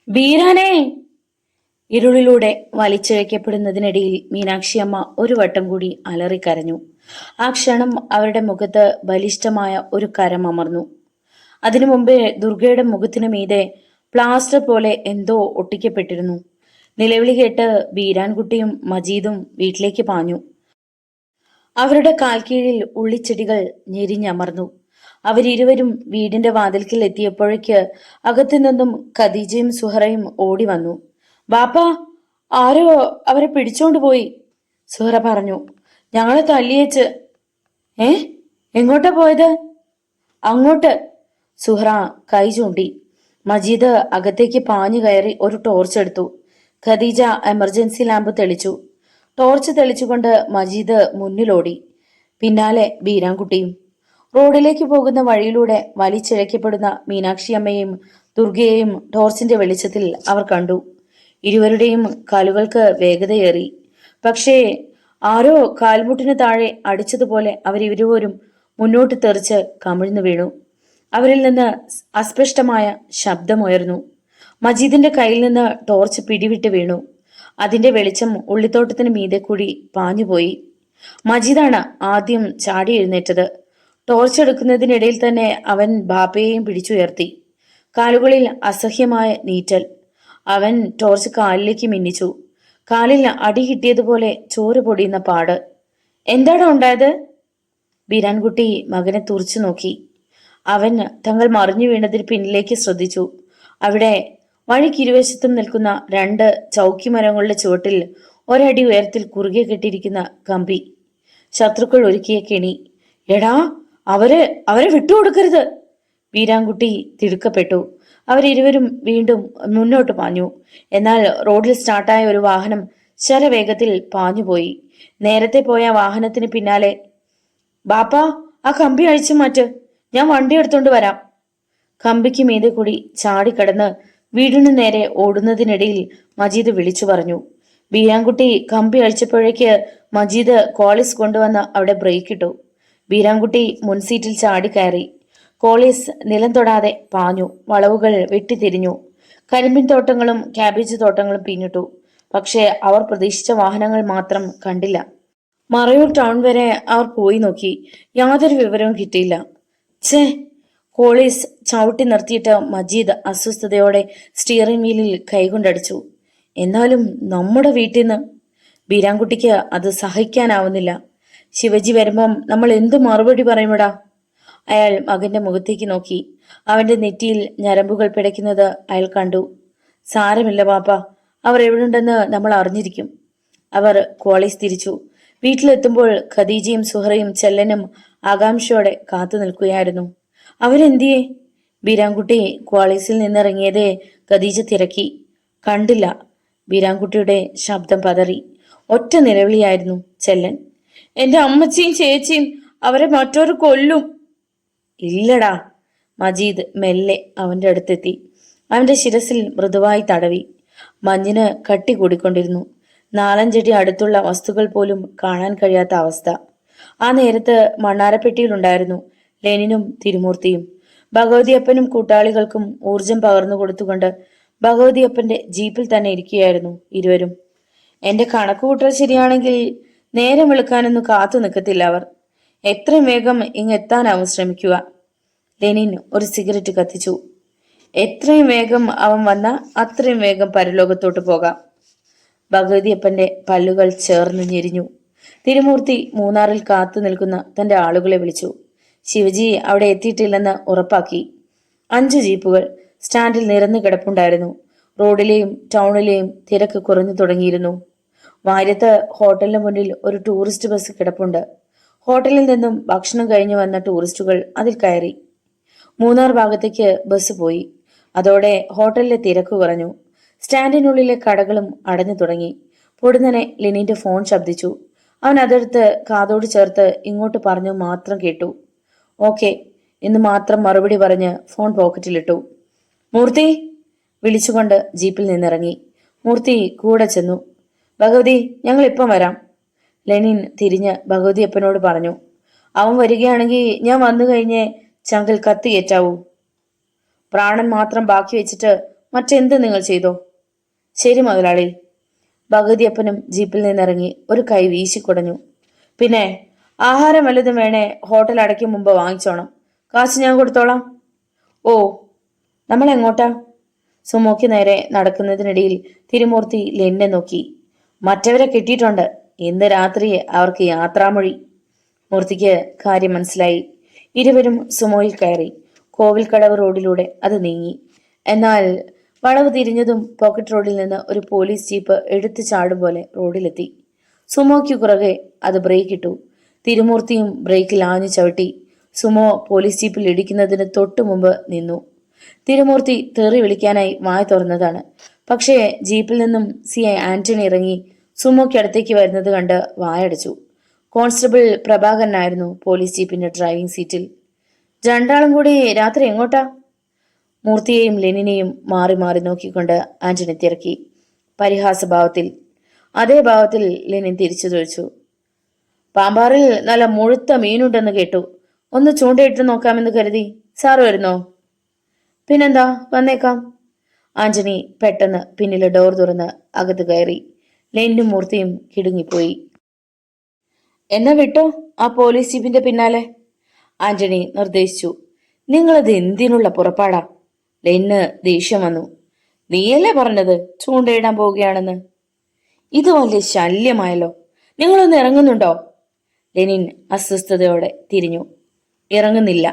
ബീരാനെ! ഇരുളിലൂടെ വലിച്ചിഴക്കപ്പെടുന്നതിനിടയിൽ മീനാക്ഷി അമ്മ ഒരു വട്ടം കൂടി അലറിക്കരഞ്ഞു. ആ ക്ഷണം അവരുടെ മുഖത്ത് ബലിഷ്ഠമായ ഒരു കരം അമർന്നു. അതിനു മുമ്പേ ദുർഗയുടെ മുഖത്തിനു മീതെ പ്ലാസ്റ്റർ പോലെ എന്തോ ഒട്ടിക്കപ്പെട്ടിരുന്നു. നിലവിളി കേട്ട് ബീരാൻകുട്ടിയും മജീദും വീട്ടിലേക്ക് പാഞ്ഞു. അവരുടെ കാൽക്കീഴിൽ ഉള്ളിച്ചെടികൾ ഞെരിഞ്ഞമർന്നു. അവരിരുവരും വീടിന്റെ വാതിൽക്കൽ എത്തിയപ്പോഴേക്ക് അകത്തു നിന്നും ഖദീജയും സുഹറയും ഓടി വന്നു. ബാപ്പാ, ആരോ അവരെ പിടിച്ചോണ്ട് പോയി, സുഹറ പറഞ്ഞു. ഞങ്ങളെ തല്ലിയേച്ച്. ഏ, എങ്ങോട്ടാ പോയത്? അങ്ങോട്ട്, സുഹറ കൈ ചൂണ്ടി. മജീദ് അകത്തേക്ക് പാഞ്ഞു കയറി ഒരു ടോർച്ച് എടുത്തു. ഖദീജ എമർജൻസി ലാമ്പ് തെളിച്ചു. ടോർച്ച് തെളിച്ചുകൊണ്ട് മജീദ് മുന്നിലോടി. പിന്നാലെ ബീരാൻകുട്ടിയും. റോഡിലേക്ക് പോകുന്ന വഴിയിലൂടെ വലിച്ചിഴക്കപ്പെടുന്ന മീനാക്ഷിയമ്മയെയും ദുർഗയെയും ടോർച്ചിന്റെ വെളിച്ചത്തിൽ അവർ കണ്ടു. ഇരുവരുടെയും കാലുകൾക്ക് വേഗതയേറി. പക്ഷേ ആരോ കാൽമുട്ടിന് താഴെ അടിച്ചതുപോലെ അവരിരുവരും മുന്നോട്ട് തെറിച്ച് കമിഴ്ന്നു വീണു. അവരിൽ നിന്ന് അസ്പഷ്ടമായ ശബ്ദമുയർന്നു. മജീദിന്റെ കയ്യിൽ നിന്ന് ടോർച്ച് പിടിവിട്ട് വീണു. അതിന്റെ വെളിച്ചം ഉള്ളിത്തോട്ടത്തിന് മീതെ കൂടി പാഞ്ഞുപോയി. മജീദാണ് ആദ്യം ചാടി എഴുന്നേറ്റത്. ടോർച്ച് എടുക്കുന്നതിനിടയിൽ തന്നെ അവൻ ബാപ്പയെയും പിടിച്ചുയർത്തി. കാലുകളിൽ അസഹ്യമായ നീറ്റൽ. അവൻ ടോർച്ച് കാലിലേക്ക് മിന്നിച്ചു. കാലിൽ അടി കിട്ടിയതുപോലെ ചോര പൊടിയുന്ന പാട്. എന്താടാ ഉണ്ടായത്? ബീരാൻകുട്ടി മകനെ തുറച്ചു നോക്കി. അവൻ തങ്ങൾ മറിഞ്ഞു വീണതിന് പിന്നിലേക്ക് ശ്രദ്ധിച്ചു. അവിടെ വഴിക്കിരുവശത്തും നിൽക്കുന്ന രണ്ട് ചൗക്കി മരങ്ങളുടെ ചുവട്ടിൽ ഒരടി ഉയരത്തിൽ കുറുകെ കെട്ടിയിരിക്കുന്ന കമ്പി. ശത്രുക്കൾ ഒരുക്കിയ കെണി. എടാ, അവരെ വിട്ടുകൊടുക്കരുത്! വീരാൻകുട്ടി തിടുക്കപ്പെട്ടു. അവരിരുവരും വീണ്ടും മുന്നോട്ട് പാഞ്ഞു. എന്നാൽ റോഡിൽ സ്റ്റാർട്ടായ ഒരു വാഹനം ശരവേഗത്തിൽ പാഞ്ഞുപോയി. നേരത്തെ പോയ വാഹനത്തിന് പിന്നാലെ. ബാപ്പാ, ആ കമ്പി അഴിച്ചു മാറ്റ്, ഞാൻ വണ്ടി എടുത്തോണ്ട് വരാം. കമ്പിക്ക് മീതെ കൂടി ചാടിക്കടന്ന് വീടിനു നേരെ ഓടുന്നതിനിടയിൽ മജീദ് വിളിച്ചു പറഞ്ഞു. ബീരാൻകുട്ടി കമ്പി അഴിച്ചപ്പോഴേക്ക് മജീദ് കോളിസ് കൊണ്ടുവന്ന് അവിടെ ബ്രേക്ക് ഇട്ടു. ബീരാൻകുട്ടി മുൻസീറ്റിൽ ചാടിക്കയറി. കോളീസ് നിലം തൊടാതെ പാഞ്ഞു. വളവുകൾ വെട്ടിത്തിരിഞ്ഞു. കരിമ്പിൻ തോട്ടങ്ങളും ക്യാബേജ് തോട്ടങ്ങളും പിന്നിട്ടു. പക്ഷേ അവർ പ്രതീക്ഷിച്ച വാഹനങ്ങൾ മാത്രം കണ്ടില്ല. മറയൂർ ടൗൺ വരെ അവർ പോയി നോക്കി. യാതൊരു വിവരവും കിട്ടിയില്ല. ഛേ! കോളീസ് ചവിട്ടി നിർത്തിയിട്ട് മജീദ് അസ്വസ്ഥതയോടെ സ്റ്റിയറിംഗ് വീലിൽ കൈകൊണ്ടടിച്ചു. എന്നാലും നമ്മുടെ വീട്ടിൽ നിന്ന്. ബീരാൻകുട്ടിക്ക് അത് സഹിക്കാനാവുന്നില്ല. ശിവജി വരുമ്പം നമ്മൾ എന്ത് മറുപടി പറയുമടാ? അയാൾ മകന്റെ മുഖത്തേക്ക് നോക്കി. അവന്റെ നെറ്റിയിൽ ഞരമ്പുകൾ പിടയ്ക്കുന്നത് അയാൾ കണ്ടു. സാരമില്ല പാപ്പ, അവർ എവിടുണ്ടെന്ന് നമ്മൾ അറിഞ്ഞിരിക്കും. അവർ കോളേജ് തിരിച്ചു. വീട്ടിലെത്തുമ്പോൾ ഖദീജയും സുഹറയും ചെല്ലനും ആകാംക്ഷയോടെ കാത്തു നിൽക്കുകയായിരുന്നു. അവരെന്തിയേ? ബീരാൻകുട്ടി കോളേജിൽ നിന്നിറങ്ങിയതേ ഖദീജ തിരക്കി. കണ്ടില്ല. ബീരാൻകുട്ടിയുടെ ശബ്ദം പതറി. ഒറ്റ നിലവിളിയായിരുന്നു ചെല്ലൻ. എന്റെ അമ്മച്ചിയും ചേച്ചിയും അവരെ മറ്റൊരു കൊല്ലും. ഇല്ലടാ. മജീദ് മെല്ലെ അവന്റെ അടുത്തെത്തി. അവന്റെ ശിരസിൽ മൃദുവായി തടവി. മഞ്ഞിന് കട്ടി കൂടിക്കൊണ്ടിരുന്നു. 4-5 അടുത്തുള്ള വസ്തുക്കൾ പോലും കാണാൻ കഴിയാത്ത അവസ്ഥ. ആ നേരത്ത് മണ്ണാരപ്പെട്ടിയിലുണ്ടായിരുന്നു ലെനിനും തിരുമൂർത്തിയും. ഭഗവതിയപ്പനും കൂട്ടാളികൾക്കും ഊർജം പകർന്നു കൊടുത്തുകൊണ്ട് ഭഗവതിയപ്പന്റെ ജീപ്പിൽ തന്നെ ഇരിക്കുകയായിരുന്നു ഇരുവരും. എന്റെ കണക്കുകൂട്ടൽ ശരിയാണെങ്കിൽ നേരം വെളുക്കാനൊന്നും കാത്തു നിൽക്കത്തില്ല അവർ. എത്രയും വേഗം ഇങ്ങെത്താനാവും ശ്രമിക്കുക. ലെനിൻ ഒരു സിഗരറ്റ് കത്തിച്ചു. എത്രയും വേഗം അവൻ വന്ന അത്രയും വേഗം പരലോകത്തോട്ട് പോകാം. ഭഗവതിയപ്പന്റെ പല്ലുകൾ ചേർന്ന് ഞെരിഞ്ഞു. തിരുമൂർത്തി മൂന്നാറിൽ കാത്തു നിൽക്കുന്ന തന്റെ ആളുകളെ വിളിച്ചു. ശിവജി അവിടെ എത്തിയിട്ടില്ലെന്ന് ഉറപ്പാക്കി. 5 ജീപ്പുകൾ സ്റ്റാൻഡിൽ നിരന്നു കിടപ്പുണ്ടായിരുന്നു. റോഡിലെയും ടൗണിലെയും തിരക്ക് കുറഞ്ഞു തുടങ്ങിയിരുന്നു. വാര്യത്ത് ഹോട്ടലിന് മുന്നിൽ ഒരു ടൂറിസ്റ്റ് ബസ് കിടപ്പുണ്ട്. ഹോട്ടലിൽ നിന്നും ഭക്ഷണം കഴിഞ്ഞു വന്ന ടൂറിസ്റ്റുകൾ അതിൽ കയറി. മൂന്നാർ ഭാഗത്തേക്ക് ബസ് പോയി. അതോടെ ഹോട്ടലിലെ തിരക്ക് കുറഞ്ഞു. സ്റ്റാൻഡിനുള്ളിലെ കടകളും അടഞ്ഞു തുടങ്ങി. പൊടുന്നനെ ലെനിന്റെ ഫോൺ ശബ്ദിച്ചു. അവൻ അതെടുത്ത് കാതോട് ചേർത്ത് ഇങ്ങോട്ട് പറഞ്ഞു മാത്രം കേട്ടു. ഓക്കെ എന്ന് മാത്രം മറുപടി പറഞ്ഞ് ഫോൺ പോക്കറ്റിലിട്ടു. മൂർത്തി വിളിച്ചുകൊണ്ട് ജീപ്പിൽ നിന്നിറങ്ങി. മൂർത്തി കൂടെ ചെന്നു. ഭഗവതി, ഞങ്ങൾ ഇപ്പം വരാം. ലെനിൻ തിരിഞ്ഞ് ഭഗവതിയപ്പനോട് പറഞ്ഞു. അവൻ വരികയാണെങ്കിൽ ഞാൻ വന്നു കഴിഞ്ഞ് ചങ്കിൽ കത്തി കയറ്റാവൂ. പ്രാണൻ മാത്രം ബാക്കി വെച്ചിട്ട് മറ്റെന്ത് നിങ്ങൾ ചെയ്തോ? ശരി മുതലാളി. ഭഗതിയപ്പനും ജീപ്പിൽ നിന്നിറങ്ങി ഒരു കൈ വീശിക്കുടഞ്ഞു. പിന്നെ ആഹാരം വല്ലതും വേണേ ഹോട്ടൽ അടയ്ക്കും മുമ്പ് വാങ്ങിച്ചോണം. കാശ് ഞാൻ കൊടുത്തോളാം. ഓ, നമ്മൾ എങ്ങോട്ടാ? സുമോക്ക് നേരെ നടക്കുന്നതിനിടയിൽ തിരുമൂർത്തി ലെന്നെ നോക്കി. മറ്റവരെ കിട്ടിയിട്ടുണ്ട്. ഇന്ന് രാത്രി അവർക്ക് യാത്രാമൊഴി. മൂർത്തിക്ക് കാര്യം മനസ്സിലായി. ഇരുവരും സുമോയിൽ കയറി. കോവിൽക്കടവ് റോഡിലൂടെ അത് നീങ്ങി. എന്നാൽ വളവ് തിരിഞ്ഞതും പോക്കറ്റ് റോഡിൽ നിന്ന് ഒരു പോലീസ് ജീപ്പ് എടുത്തു ചാടും പോലെ റോഡിലെത്തി. സുമോയ്ക്ക് പുറകെ അത് ബ്രേക്ക് ഇട്ടു. തിരുമൂർത്തിയും ബ്രേക്കിൽ ആഞ്ഞു ചവിട്ടി. സുമോ പോലീസ് ജീപ്പിൽ ഇടിക്കുന്നതിന് തൊട്ടു മുമ്പ് നിന്നു. തിരുമൂർത്തി തെറി വിളിക്കാനായി വായ തുറന്നതാണ്. പക്ഷേ ജീപ്പിൽ നിന്നും CI ആന്റണി ഇറങ്ങി സുമോയ്ക്ക് അടുത്തേക്ക് വരുന്നത് കണ്ട് വായടച്ചു. കോൺസ്റ്റബിൾ പ്രഭാകരനായിരുന്നു പോലീസ് ജീപ്പിന്റെ ഡ്രൈവിംഗ് സീറ്റിൽ. രണ്ടാളും കൂടി രാത്രി എങ്ങോട്ടാ? മൂർത്തിയെയും ലെനിനെയും മാറി മാറി നോക്കിക്കൊണ്ട് ആന്റണി തിരക്കി. പരിഹാസഭാവത്തിൽ. അതേ ഭാവത്തിൽ ലെനിൻ തിരിച്ചു ചോദിച്ചു. പാമ്പാറിൽ നല്ല മുഴുത്ത മീനുണ്ടെന്ന് കേട്ടു. ഒന്ന് ചൂണ്ടയിട്ട് നോക്കാമെന്ന് കരുതി. സാറ് വരുന്നോ? പിന്നെന്താ, വന്നേക്കാം. ആന്റണി പെട്ടെന്ന് പിന്നിലെ ഡോർ തുറന്ന് അകത്ത് കയറി. ലെനിനും മൂർത്തിയും കിടുങ്ങിപ്പോയി. എന്നാ വിട്ടോ ആ പോലീസ് ജീപ്പിന്റെ പിന്നാലെ, ആന്റണി നിർദ്ദേശിച്ചു. നിങ്ങളത് എന്തിനുള്ള പുറപ്പാടാ? ലെന്ന് ദേഷ്യം വന്നു. നീയല്ലേ പറഞ്ഞത് ചൂണ്ടയിടാൻ പോവുകയാണെന്ന്? ഇത് വലിയ ശല്യമായല്ലോ. നിങ്ങളൊന്ന് ഇറങ്ങുന്നുണ്ടോ? ലെനിൻ അസ്വസ്ഥതയോടെ തിരിഞ്ഞു. ഇറങ്ങുന്നില്ല.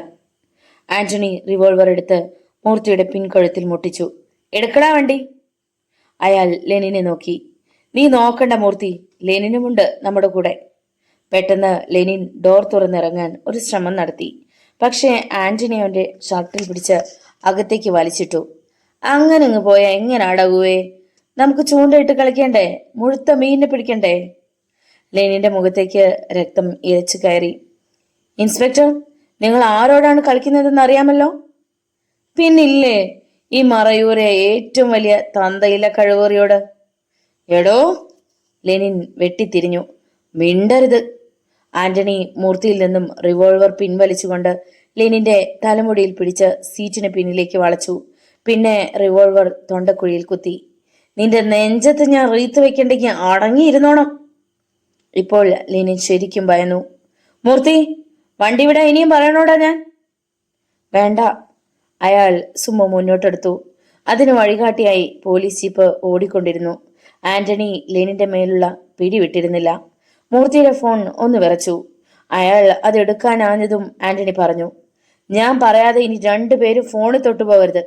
ആന്റണി റിവോൾവർ എടുത്ത് മൂർത്തിയുടെ പിൻകഴുത്തിൽ മുട്ടിച്ചു. എടുക്കടാ വണ്ടി. അയാൾ ലെനിനെ നോക്കി. നീ നോക്കണ്ട മൂർത്തി, ലെനിനുമുണ്ട് നമ്മുടെ കൂടെ. പെട്ടെന്ന് ലെനിൻ ഡോർ തുറന്നിറങ്ങാൻ ഒരു ശ്രമം നടത്തി. പക്ഷേ ആന്റണി അവന്റെ ഷർട്ടിൽ പിടിച്ച് അകത്തേക്ക് വലിച്ചിട്ടു. അങ്ങനെ അങ്ങ് പോയാ എങ്ങനാടാകുവേ? നമുക്ക് ചൂണ്ടയിട്ട് കളിക്കണ്ടേ? മുഴുത്ത മീനിനെ പിടിക്കണ്ടേ? ലെനിന്റെ മുഖത്തേക്ക് രക്തം ഇരച്ചു കയറി. ഇൻസ്പെക്ടർ, നിങ്ങൾ ആരോടാണ് കളിക്കുന്നതെന്ന് അറിയാമല്ലോ. പിന്നില്ലേ, ഈ മറയൂരെ ഏറ്റവും വലിയ തന്തയില്ല കഴിവേറിയോട്. എടോ, ലെനിൻ വെട്ടിത്തിരിഞ്ഞു. മിണ്ടരുത്. ആന്റണി മൂർത്തിയിൽ നിന്നും റിവോൾവർ പിൻവലിച്ചുകൊണ്ട് ലെനിന്റെ തലമുടിയിൽ പിടിച്ച് സീറ്റിന് പിന്നിലേക്ക് വളച്ചു. പിന്നെ റിവോൾവർ തൊണ്ടക്കുഴിയിൽ കുത്തി. നിന്റെ നെഞ്ചത്ത് ഞാൻ റീത്ത് വെക്കേണ്ടെങ്കിൽ അടങ്ങിയിരുന്നോണം. ഇപ്പോൾ ലെനിൻ ശരിക്കും ഭയന്നു. മൂർത്തി, വണ്ടി വിടാൻ ഇനിയും പറയണോടാ ഞാൻ? വേണ്ട. അയാൾ സുമ മുന്നോട്ടെടുത്തു. അതിന് വഴികാട്ടിയായി പോലീസ് ജീപ്പ് ഓടിക്കൊണ്ടിരുന്നു. ആന്റണി ലെനിന്റെ മേലുള്ള പിടി വിട്ടിരുന്നില്ല. മൂർത്തിയുടെ ഫോൺ ഒന്ന് വിറച്ചു. അയാൾ അതെടുക്കാനാഞ്ഞതും ആന്റണി പറഞ്ഞു. ഞാൻ പറയാതെ ഇനി രണ്ടുപേരും ഫോണിൽ തൊട്ടുപോകരുത്.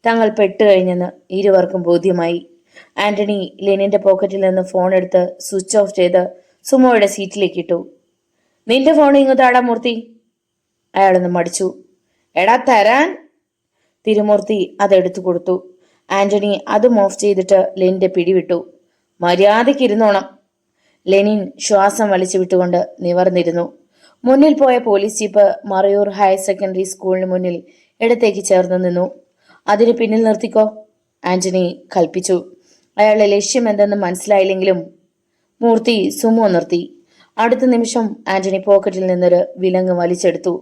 തങ്ങൾ പെട്ടുകഴിഞ്ഞെന്ന് ഇരുവർക്കും ബോധ്യമായി. ആന്റണി ലെനിന്റെ പോക്കറ്റിൽ നിന്ന് ഫോൺ എടുത്ത് സ്വിച്ച് ഓഫ് ചെയ്ത് സുമോയുടെ സീറ്റിലേക്ക് ഇട്ടു. നിന്റെ ഫോൺ ഇങ്ങ് താടാ മൂർത്തി. അയാളൊന്ന് മടിച്ചു. എടാ തരാൻ. തിരുമൂർത്തി അതെടുത്തു കൊടുത്തു. ആന്റണി അതും ഓഫ് ചെയ്തിട്ട് ലെനിന്റെ പിടിവിട്ടു. മര്യാദയ്ക്ക് ഇരുന്നോണം. ലെനിൻ ശ്വാസം വലിച്ചു വിട്ടുകൊണ്ട് നിവർന്നിരുന്നു. മുന്നിൽ പോയ police jeep Marayur higher secondary സ്കൂളിന് മുന്നിൽ ഇടത്തേക്ക് ചേർന്ന് നിന്നു. അതിന് പിന്നിൽ നിർത്തിക്കോ, ആന്റണി കൽപ്പിച്ചു. അയാളുടെ ലക്ഷ്യം എന്തെന്ന് മനസ്സിലായില്ലെങ്കിലും മൂർത്തി സുമോ നിർത്തി. അടുത്ത നിമിഷം ആന്റണി പോക്കറ്റിൽ നിന്നൊരു വിലങ്ങ് വലിച്ചെടുത്തു.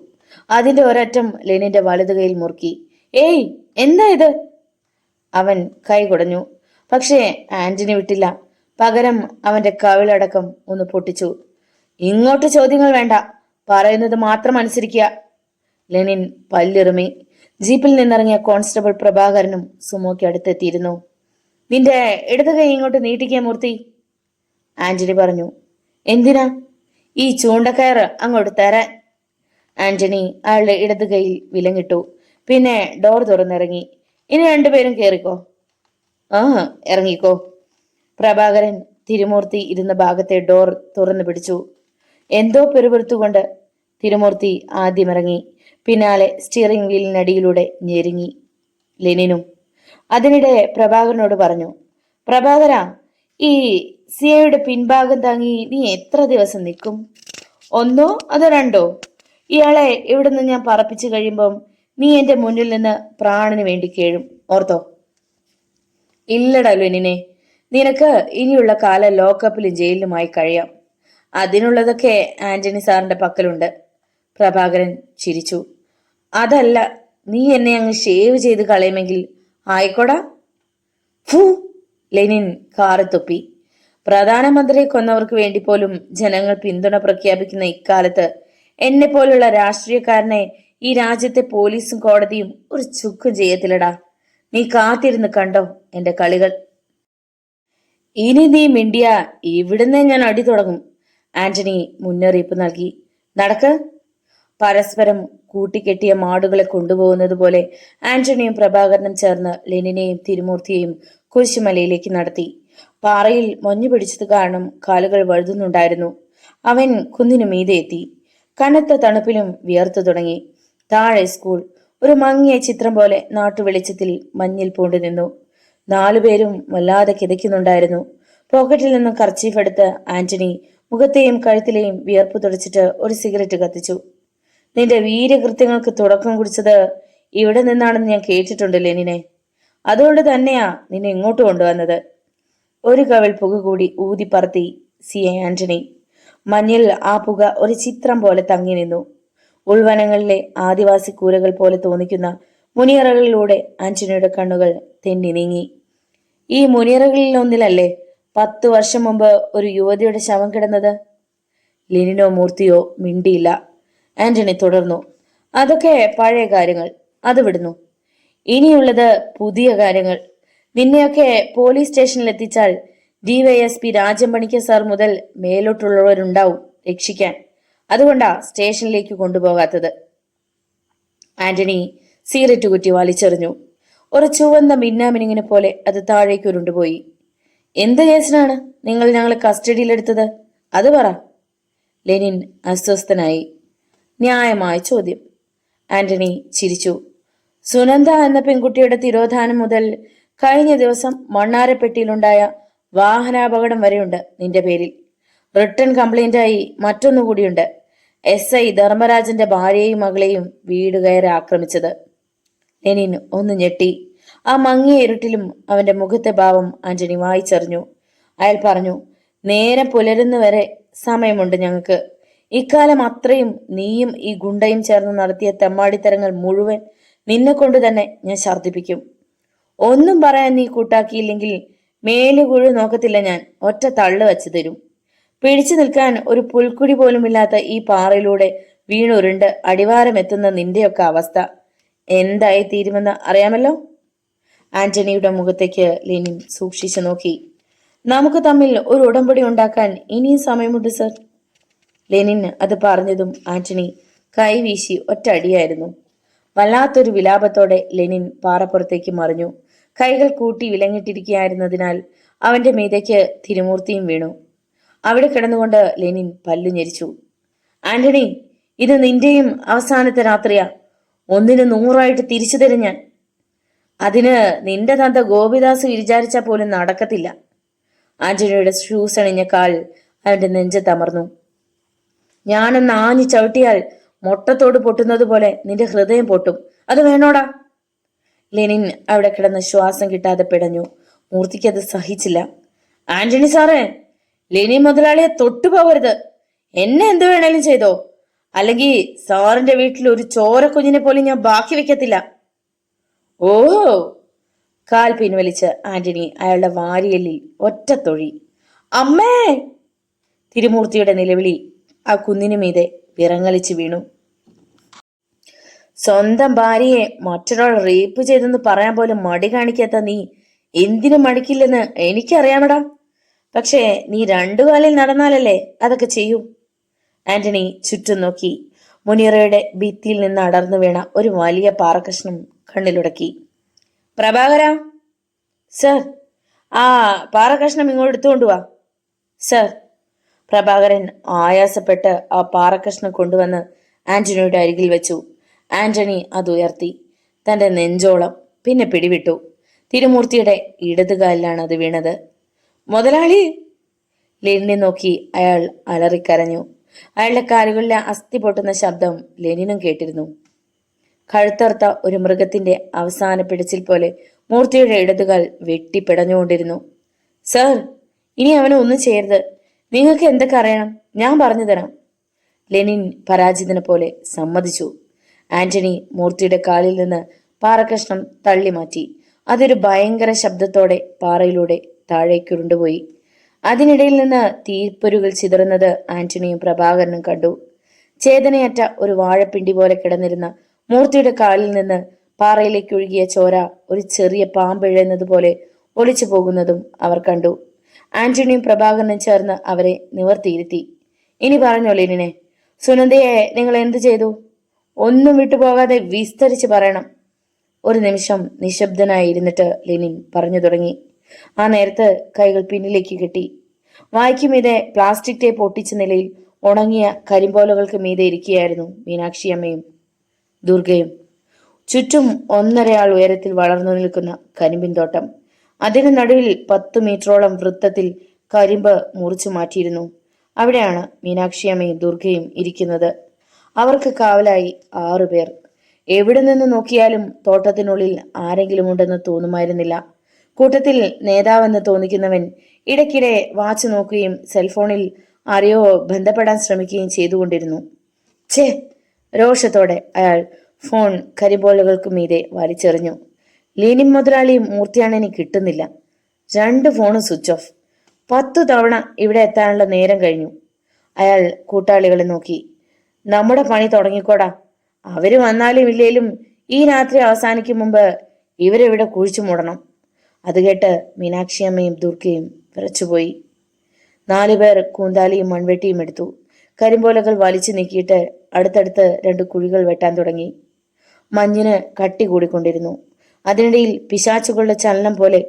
അതിന്റെ ഒരറ്റം ലെനിന്റെ വലതു കൈയിൽ മുറുക്കി. ഏയ്, എന്താ ഇത്? അവൻ കൈ കുടഞ്ഞു. പക്ഷേ ആന്റണി വിട്ടില്ല. പകരം അവന്റെ കവിളടക്കം ഒന്ന് പൊട്ടിച്ചു. ഇങ്ങോട്ട് ചോദ്യങ്ങൾ വേണ്ട, പറയുന്നത് മാത്രം അനുസരിക്കുക. ലെനിൻ പല്ലിറുമി. ജീപ്പിൽ നിന്നിറങ്ങിയ കോൺസ്റ്റബിൾ പ്രഭാകരനും സുമോയ്ക്ക് അടുത്തെത്തിയിരുന്നു. നിന്റെ ഇടത് കൈ ഇങ്ങോട്ട് നീട്ടിക്കേ മൂർത്തി, ആന്റണി പറഞ്ഞു. എന്തിനാ? ഈ ചൂണ്ടക്കയറ് അങ്ങോട്ട് തരാൻ. ആന്റണി അയാളുടെ ഇടത് കൈയിൽ വിലങ്ങിട്ടു. പിന്നെ ഡോർ തുറന്നിറങ്ങി. ഇനി രണ്ടുപേരും കേറിക്കോ. ആ, ഇറങ്ങിക്കോ. പ്രഭാകരൻ തിരുമൂർത്തി ഇരുന്ന ഭാഗത്തെ ഡോർ തുറന്നു പിടിച്ചു. എന്തോ പെരുപെടുത്തുകൊണ്ട് തിരുമൂർത്തി ആദ്യം ഇറങ്ങി. പിന്നാലെ സ്റ്റിയറിംഗ് വീലിനടിയിലൂടെ ഞെരുങ്ങി ലെനിനും. അതിനിടെ പ്രഭാകരനോട് പറഞ്ഞു. പ്രഭാകര, ഈ സിയയുടെ പിൻഭാഗം താങ്ങി നീ എത്ര ദിവസം നിൽക്കും? ഒന്നോ അതോ രണ്ടോ? ഇയാളെ ഇവിടുന്ന് ഞാൻ പറപ്പിച്ചു കഴിയുമ്പം നീ എന്റെ മുന്നിൽ നിന്ന് പ്രാണന് വേണ്ടി കേഴും, ഓർത്തോ? ഇല്ലടാ ലെനിനെ, നിനക്ക് ഇനിയുള്ള കാലം ലോക്കപ്പിലും ജയിലിലുമായി കഴിയാം. അതിനുള്ളതൊക്കെ ആന്റണി സാറിന്റെ പക്കലുണ്ട്. പ്രഭാകരൻ ചിരിച്ചു. അതല്ല, നീ എന്നെ അങ്ങ് ഷേവ് ചെയ്ത് കളയുമെങ്കിൽ ആയിക്കോടാ. ഫൂ. ലെനിൻ കാറി തുപ്പി. പ്രധാനമന്ത്രിയെ കൊന്നവർക്ക് വേണ്ടി പോലും ജനങ്ങൾ പിന്തുണ പ്രഖ്യാപിക്കുന്ന ഇക്കാലത്ത് എന്നെ പോലുള്ള രാഷ്ട്രീയക്കാരനെ ഈ രാജ്യത്തെ പോലീസും കോടതിയും ഒരു ചുക്കും ചെയ്യത്തില്ലടാ. നീ കാത്തിരുന്ന് കണ്ടോ എന്റെ കളികൾ. ഇനി നീ മിണ്ടിയ ഇവിടുന്ന് ഞാൻ അടി തുടങ്ങും. ആന്റണി മുന്നറിയിപ്പ് നൽകി. നടക്ക്. പരസ്പരം കൂട്ടിക്കെട്ടിയ മാടുകളെ കൊണ്ടുപോകുന്നത് പോലെ ആന്റണിയും പ്രഭാകരനും ചേർന്ന് ലെനിനെയും തിരുമൂർത്തിയെയും കുരിശുമലയിലേക്ക് നടത്തി. പാറയിൽ മഞ്ഞു പിടിച്ചത് കാരണം കാലുകൾ വഴുതുന്നുണ്ടായിരുന്നു. അവൻ കുന്നിനു മീതെ എത്തി. കനത്ത തണുപ്പിലും വിയർത്തു തുടങ്ങി. താഴെ സ്കൂൾ ഒരു മങ്ങിയ ചിത്രം പോലെ നാട്ടുവെളിച്ചത്തിൽ മഞ്ഞിൽ പൂണ്ടു നിന്നു. നാലുപേരും വല്ലാതെ കിതയ്ക്കുന്നുണ്ടായിരുന്നു. പോക്കറ്റിൽ നിന്നും കർച്ചീഫ് എടുത്ത് ആന്റണി മുഖത്തെയും കഴുത്തിലെയും വിയർപ്പ് തുടച്ചിട്ട് ഒരു സിഗരറ്റ് കത്തിച്ചു. നിന്റെ വീരകൃത്യങ്ങൾക്ക് തുടക്കം കുറിച്ചത് ഇവിടെ നിന്നാണെന്ന് ഞാൻ കേട്ടിട്ടുണ്ട് ലെനിനെ. അതുകൊണ്ട് തന്നെയാ നിന്നെ ഇങ്ങോട്ട് കൊണ്ടുവന്നത്. ഒരു കവിൾ പുക കൂടി ഊതിപ്പറത്തി ആന്റണി. മഞ്ഞിൽ ആ പുക ഒരു ചിത്രം പോലെ തങ്ങി നിന്നു. ഉൾവനങ്ങളിലെ ആദിവാസി കൂരകൾ പോലെ തോന്നിക്കുന്ന മുനിയറകളിലൂടെ ആന്റണിയുടെ കണ്ണുകൾ തെന്നി നീങ്ങി. ഈ മുനിയറകളിൽ ഒന്നിലല്ലേ 10 വർഷം മുമ്പ് ഒരു യുവതിയുടെ ശവം കിടന്നത്? ലെനിനോ മൂർത്തിയോ മിണ്ടിയില്ല. ആന്റണി തുടർന്നു. അതൊക്കെ പഴയ കാര്യങ്ങൾ, അത് വിടുന്നു. ഇനിയുള്ളത് പുതിയ കാര്യങ്ങൾ. നിന്നെയൊക്കെ പോലീസ് സ്റ്റേഷനിൽ എത്തിച്ചാൽ DYSP രാജം പണിക്ക സാർ മുതൽ മേലോട്ടുള്ളവരുണ്ടാവും രക്ഷിക്കാൻ. അതുകൊണ്ടാ സ്റ്റേഷനിലേക്ക് കൊണ്ടുപോകാത്തത്. ആന്റണി സിഗരറ്റ് കുറ്റി വലിച്ചെറിഞ്ഞു. ഒരു ചുവന്ന മിന്നാമിനിങ്ങിനെ പോലെ അത് താഴേക്ക് ഉരുണ്ടുപോയി. എന്ത് കേസിനാണ് നിങ്ങൾ ഞങ്ങളെ കസ്റ്റഡിയിലെടുത്തത്? അത് പറ. ലെനിൻ അസ്വസ്ഥനായി. ന്യായമായ ചോദ്യം. ആന്റണി ചിരിച്ചു. സുനന്ദ എന്ന പെൺകുട്ടിയുടെ തിരോധാനം മുതൽ കഴിഞ്ഞ ദിവസം മണ്ണാരപ്പെട്ടിയിലുണ്ടായ വാഹനാപകടം വരെയുണ്ട് നിന്റെ പേരിൽ. റിട്ടേൺ കംപ്ലൈന്റായി മറ്റൊന്നുകൂടിയുണ്ട്. SI ധർമ്മരാജന്റെ ഭാര്യയെയും മകളെയും വീട് കയറി ആക്രമിച്ചത്. ലെനിൻ ഒന്ന് ഞെട്ടി. ആ മങ്ങിയ ഇരുട്ടിലും അവന്റെ മുഖത്തെ ഭാവം ആന്റണി വായിച്ചറിഞ്ഞു. അയാൾ പറഞ്ഞു, നേരം പുലരുന്നവരെ സമയമുണ്ട് ഞങ്ങൾക്ക്. ഇക്കാലം അത്രയും നീയും ഈ ഗുണ്ടയും ചേർന്ന് നടത്തിയ തെമ്മാടിത്തരങ്ങൾ മുഴുവൻ നിന്നെ കൊണ്ട് തന്നെ ഞാൻ ഛർദിപ്പിക്കും. ഒന്നും പറയാൻ നീ കൂട്ടാക്കിയില്ലെങ്കിൽ മേലുകുഴു നോക്കത്തില്ല ഞാൻ. ഒറ്റ തള്ളു വച്ചു തരും. പിടിച്ചു നിൽക്കാൻ ഒരു പുൽക്കുടി പോലുമില്ലാത്ത ഈ പാറയിലൂടെ വീണുരുണ്ട് അടിവാരമെത്തുന്ന നിന്റെയൊക്കെ അവസ്ഥ എന്തായി തീരുമെന്ന് അറിയാമല്ലോ. ആന്റണിയുടെ മുഖത്തേക്ക് ലെനിൻ സൂക്ഷിച്ചു നോക്കി. നമുക്ക് തമ്മിൽ ഒരു ഉടമ്പടി ഉണ്ടാക്കാൻ ഇനിയും സമയമുണ്ട് സർ. ലെനിൻ അത് പറഞ്ഞതും ആന്റണി കൈവീശി ഒറ്റ അടിയായിരുന്നു. വല്ലാത്തൊരു വിലാപത്തോടെ ലെനിൻ പാറപ്പുറത്തേക്ക് മറിഞ്ഞു. കൈകൾ കൂട്ടി വിലങ്ങിട്ടിരിക്കുകയായിരുന്നതിനാൽ അവന്റെ മീതയ്ക്ക് തിരുമൂർത്തിയും വീണു. അവിടെ കിടന്നുകൊണ്ട് ലെനിൻ പല്ലു ഞെരിച്ചു. ആന്റണി, ഇത് നിന്റെയും അവസാനത്തെ രാത്രിയാ. 100 തിരിച്ചു തരും ഞാൻ. അതിന് നിന്റെ തന്ത ഗോപിദാസ് വിചാരിച്ചാൽ പോലും നടക്കത്തില്ല. ആന്റണിയുടെ ഷൂസ് അണിഞ്ഞ കാൽ അവന്റെ നെഞ്ചത്തമർന്നു. ഞാനൊന്ന് ആഞ്ഞു ചവിട്ടിയാൽ മൊട്ടത്തോട് പൊട്ടുന്നത് പോലെ നിന്റെ ഹൃദയം പൊട്ടും. അത് വേണോടാ. ലെനിൻ അവിടെ കിടന്ന് ശ്വാസം കിട്ടാതെ പിടഞ്ഞു. മൂർത്തിക്കത് സഹിച്ചില്ല. ആന്റണി സാറേ, ലെനിൻ മുതലാളിയെ തൊട്ടുപോകരുത്. എന്നെ എന്ത് വേണേലും ചെയ്തോ, അല്ലെങ്കിൽ സാറിന്റെ വീട്ടിൽ ഒരു ചോര കുഞ്ഞിനെ പോലും ഞാൻ ബാക്കി വെക്കത്തില്ല. ഓ! കാൽ പിൻവലിച്ച് ആന്റണി അയാളുടെ വാരിയല്ലിൽ ഒറ്റത്തൊഴി. അമ്മേ! തിരുമൂർത്തിയുടെ നിലവിളി ആ കുന്നിനു മീതെ വിറങ്ങലിച്ചു വീണു. സ്വന്തം ഭാര്യയെ മറ്റൊരാൾ റേപ്പ് ചെയ്തെന്ന് പറയാൻ പോലും മടി കാണിക്കാത്ത നീ എന്തിനും മടിക്കില്ലെന്ന് എനിക്കറിയാമടാ. പക്ഷേ നീ 2 കാലിൽ നടന്നാലല്ലേ അതൊക്കെ ചെയ്യൂ. ആന്റണി ചുറ്റും നോക്കി. മുനീറയുടെ ഭിത്തിയിൽ നിന്ന് അടർന്നു വീണ ഒരു വലിയ പാറക്കഷ്ണം കണ്ണിലുടക്കി. പ്രഭാകര സർ, ആ പാറക്കഷ്ണം ഇങ്ങോട്ട് എടുത്തുകൊണ്ടുവാ. സർ. പ്രഭാകരൻ ആയാസപ്പെട്ട് ആ പാറക്കഷ്ണം കൊണ്ടുവന്ന് ആന്റണിയുടെ അരികിൽ വെച്ചു. ആന്റണി അത് ഉയർത്തി തന്റെ നെഞ്ചോളം, പിന്നെ പിടിവിട്ടു. തിരുമൂർത്തിയുടെ ഇടതുകാലിലാണ് അത് വീണത്. മുതലാളി! ലെനിനെ നോക്കി അയാൾ അലറിക്കരഞ്ഞു. അയാളുടെ കാലുകളിലെ അസ്ഥി പൊട്ടുന്ന ശബ്ദം ലെനിനും കേട്ടിരുന്നു. കഴുത്തർത്ത ഒരു മൃഗത്തിന്റെ അവസാന പിടിച്ചിൽ പോലെ മൂർത്തിയുടെ ഇടതുകാൽ വെട്ടിപ്പിടഞ്ഞുകൊണ്ടിരുന്നു. സർ, ഇനി അവനെ ഒന്നും ചെയ്യരുത്. നിങ്ങൾക്ക് എന്തൊക്കെ അറിയണം ഞാൻ പറഞ്ഞു തരാം. ലെനിൻ പരാജിതനെ പോലെ സമ്മതിച്ചു. ആന്റണി മൂർത്തിയുടെ കാലിൽ നിന്ന് പാറക്കഷ്ണം തള്ളി മാറ്റി. അതൊരു ഭയങ്കര ശബ്ദത്തോടെ പാറയിലൂടെ താഴേക്കുരുണ്ടുപോയി. അതിനിടയിൽ നിന്ന് തീപ്പൊരുകൾ ചിതറുന്നത് ആന്റണിയും പ്രഭാകരനും കണ്ടു. ചേതനയറ്റ ഒരു വാഴപ്പിണ്ടി പോലെ കിടന്നിരുന്ന മൂർത്തിയുടെ കാലിൽ നിന്ന് പാറയിലേക്ക് ഒഴുകിയ ചോര ഒരു ചെറിയ പാമ്പിഴയുന്നത് പോലെ ഒലിച്ചു പോകുന്നതും അവർ കണ്ടു. ആന്റണിയും പ്രഭാകരനും ചേർന്ന് അവരെ നിവർത്തിയിരുത്തി. ഇനി പറഞ്ഞോ ലെനിനെ, സുനന്ദയെ നിങ്ങൾ എന്തു ചെയ്തു? ഒന്നും വിട്ടുപോകാതെ വിസ്തരിച്ച് പറയണം. ഒരു നിമിഷം നിശബ്ദനായി ഇരുന്നിട്ട് ലെനിൻ പറഞ്ഞു തുടങ്ങി. ആ നേരത്ത് കൈകൾ പിന്നിലേക്ക് കെട്ടി. വായ്ക്കുമീതെ പ്ലാസ്റ്റിക് ടേപ്പ് ഒട്ടിച്ച നിലയിൽ ഉണങ്ങിയ കരിമ്പോലകൾക്ക് മീതെ ഇരിക്കുകയായിരുന്നു മീനാക്ഷിയമ്മയും ദുർഗയും. ചുറ്റും 1.5 ആൾ ഉയരത്തിൽ വളർന്നു നിൽക്കുന്ന കരിമ്പിൻ തോട്ടം. അതിന് നടുവിൽ 10 മീറ്ററോളം വൃത്തത്തിൽ കരിമ്പ് മുറിച്ചു മാറ്റിയിരുന്നു. അവിടെയാണ് മീനാക്ഷിയമ്മയും ദുർഗയും ഇരിക്കുന്നത്. അവർക്ക് കാവലായി 6 പേർ. എവിടെ നിന്ന് നോക്കിയാലും തോട്ടത്തിനുള്ളിൽ ആരെങ്കിലും ഉണ്ടെന്ന് തോന്നുമായിരുന്നില്ല. കൂട്ടത്തിൽ നേതാവെന്ന് തോന്നിക്കുന്നവൻ ഇടയ്ക്കിടെ വാച്ച് നോക്കുകയും സെൽഫോണിൽ ആരെയോ ബന്ധപ്പെടാൻ ശ്രമിക്കുകയും ചെയ്തുകൊണ്ടിരുന്നു. ഛേ! രോഷത്തോടെ അയാൾ ഫോൺ കരിമ്പോലകൾക്ക് മീതെ വലിച്ചെറിഞ്ഞു. ലെനിൻ മുതലാളി മൂർത്തിയാണെനി കിട്ടുന്നില്ല. 2 ഫോണും സ്വിച്ച് ഓഫ്. 10 തവണ ഇവിടെ എത്താനുള്ള നേരം കഴിഞ്ഞു. അയാൾ കൂട്ടാളികളെ നോക്കി. നമ്മുടെ പണി തുടങ്ങിക്കോടാ. അവര് വന്നാലും ഇല്ലേലും ഈ രാത്രി അവസാനിക്കും മുമ്പ് ഇവരെവിടെ കുഴിച്ചു മൂടണം. അത് കേട്ട് മീനാക്ഷിയമ്മയും ദുർഗയും വിറച്ചുപോയി. 4 പേർ കൂന്താലിയും മൺവെട്ടിയും എടുത്തു. കരിമ്പോലകൾ വലിച്ചു നീക്കിയിട്ട് അടുത്തടുത്ത് 2 കുഴികൾ വെട്ടാൻ തുടങ്ങി. മഞ്ഞിന് കട്ടി കൂടിക്കൊണ്ടിരുന്നു. അതിനിടയിൽ പിശാച്ചുകളുടെ ചലനം പോലെ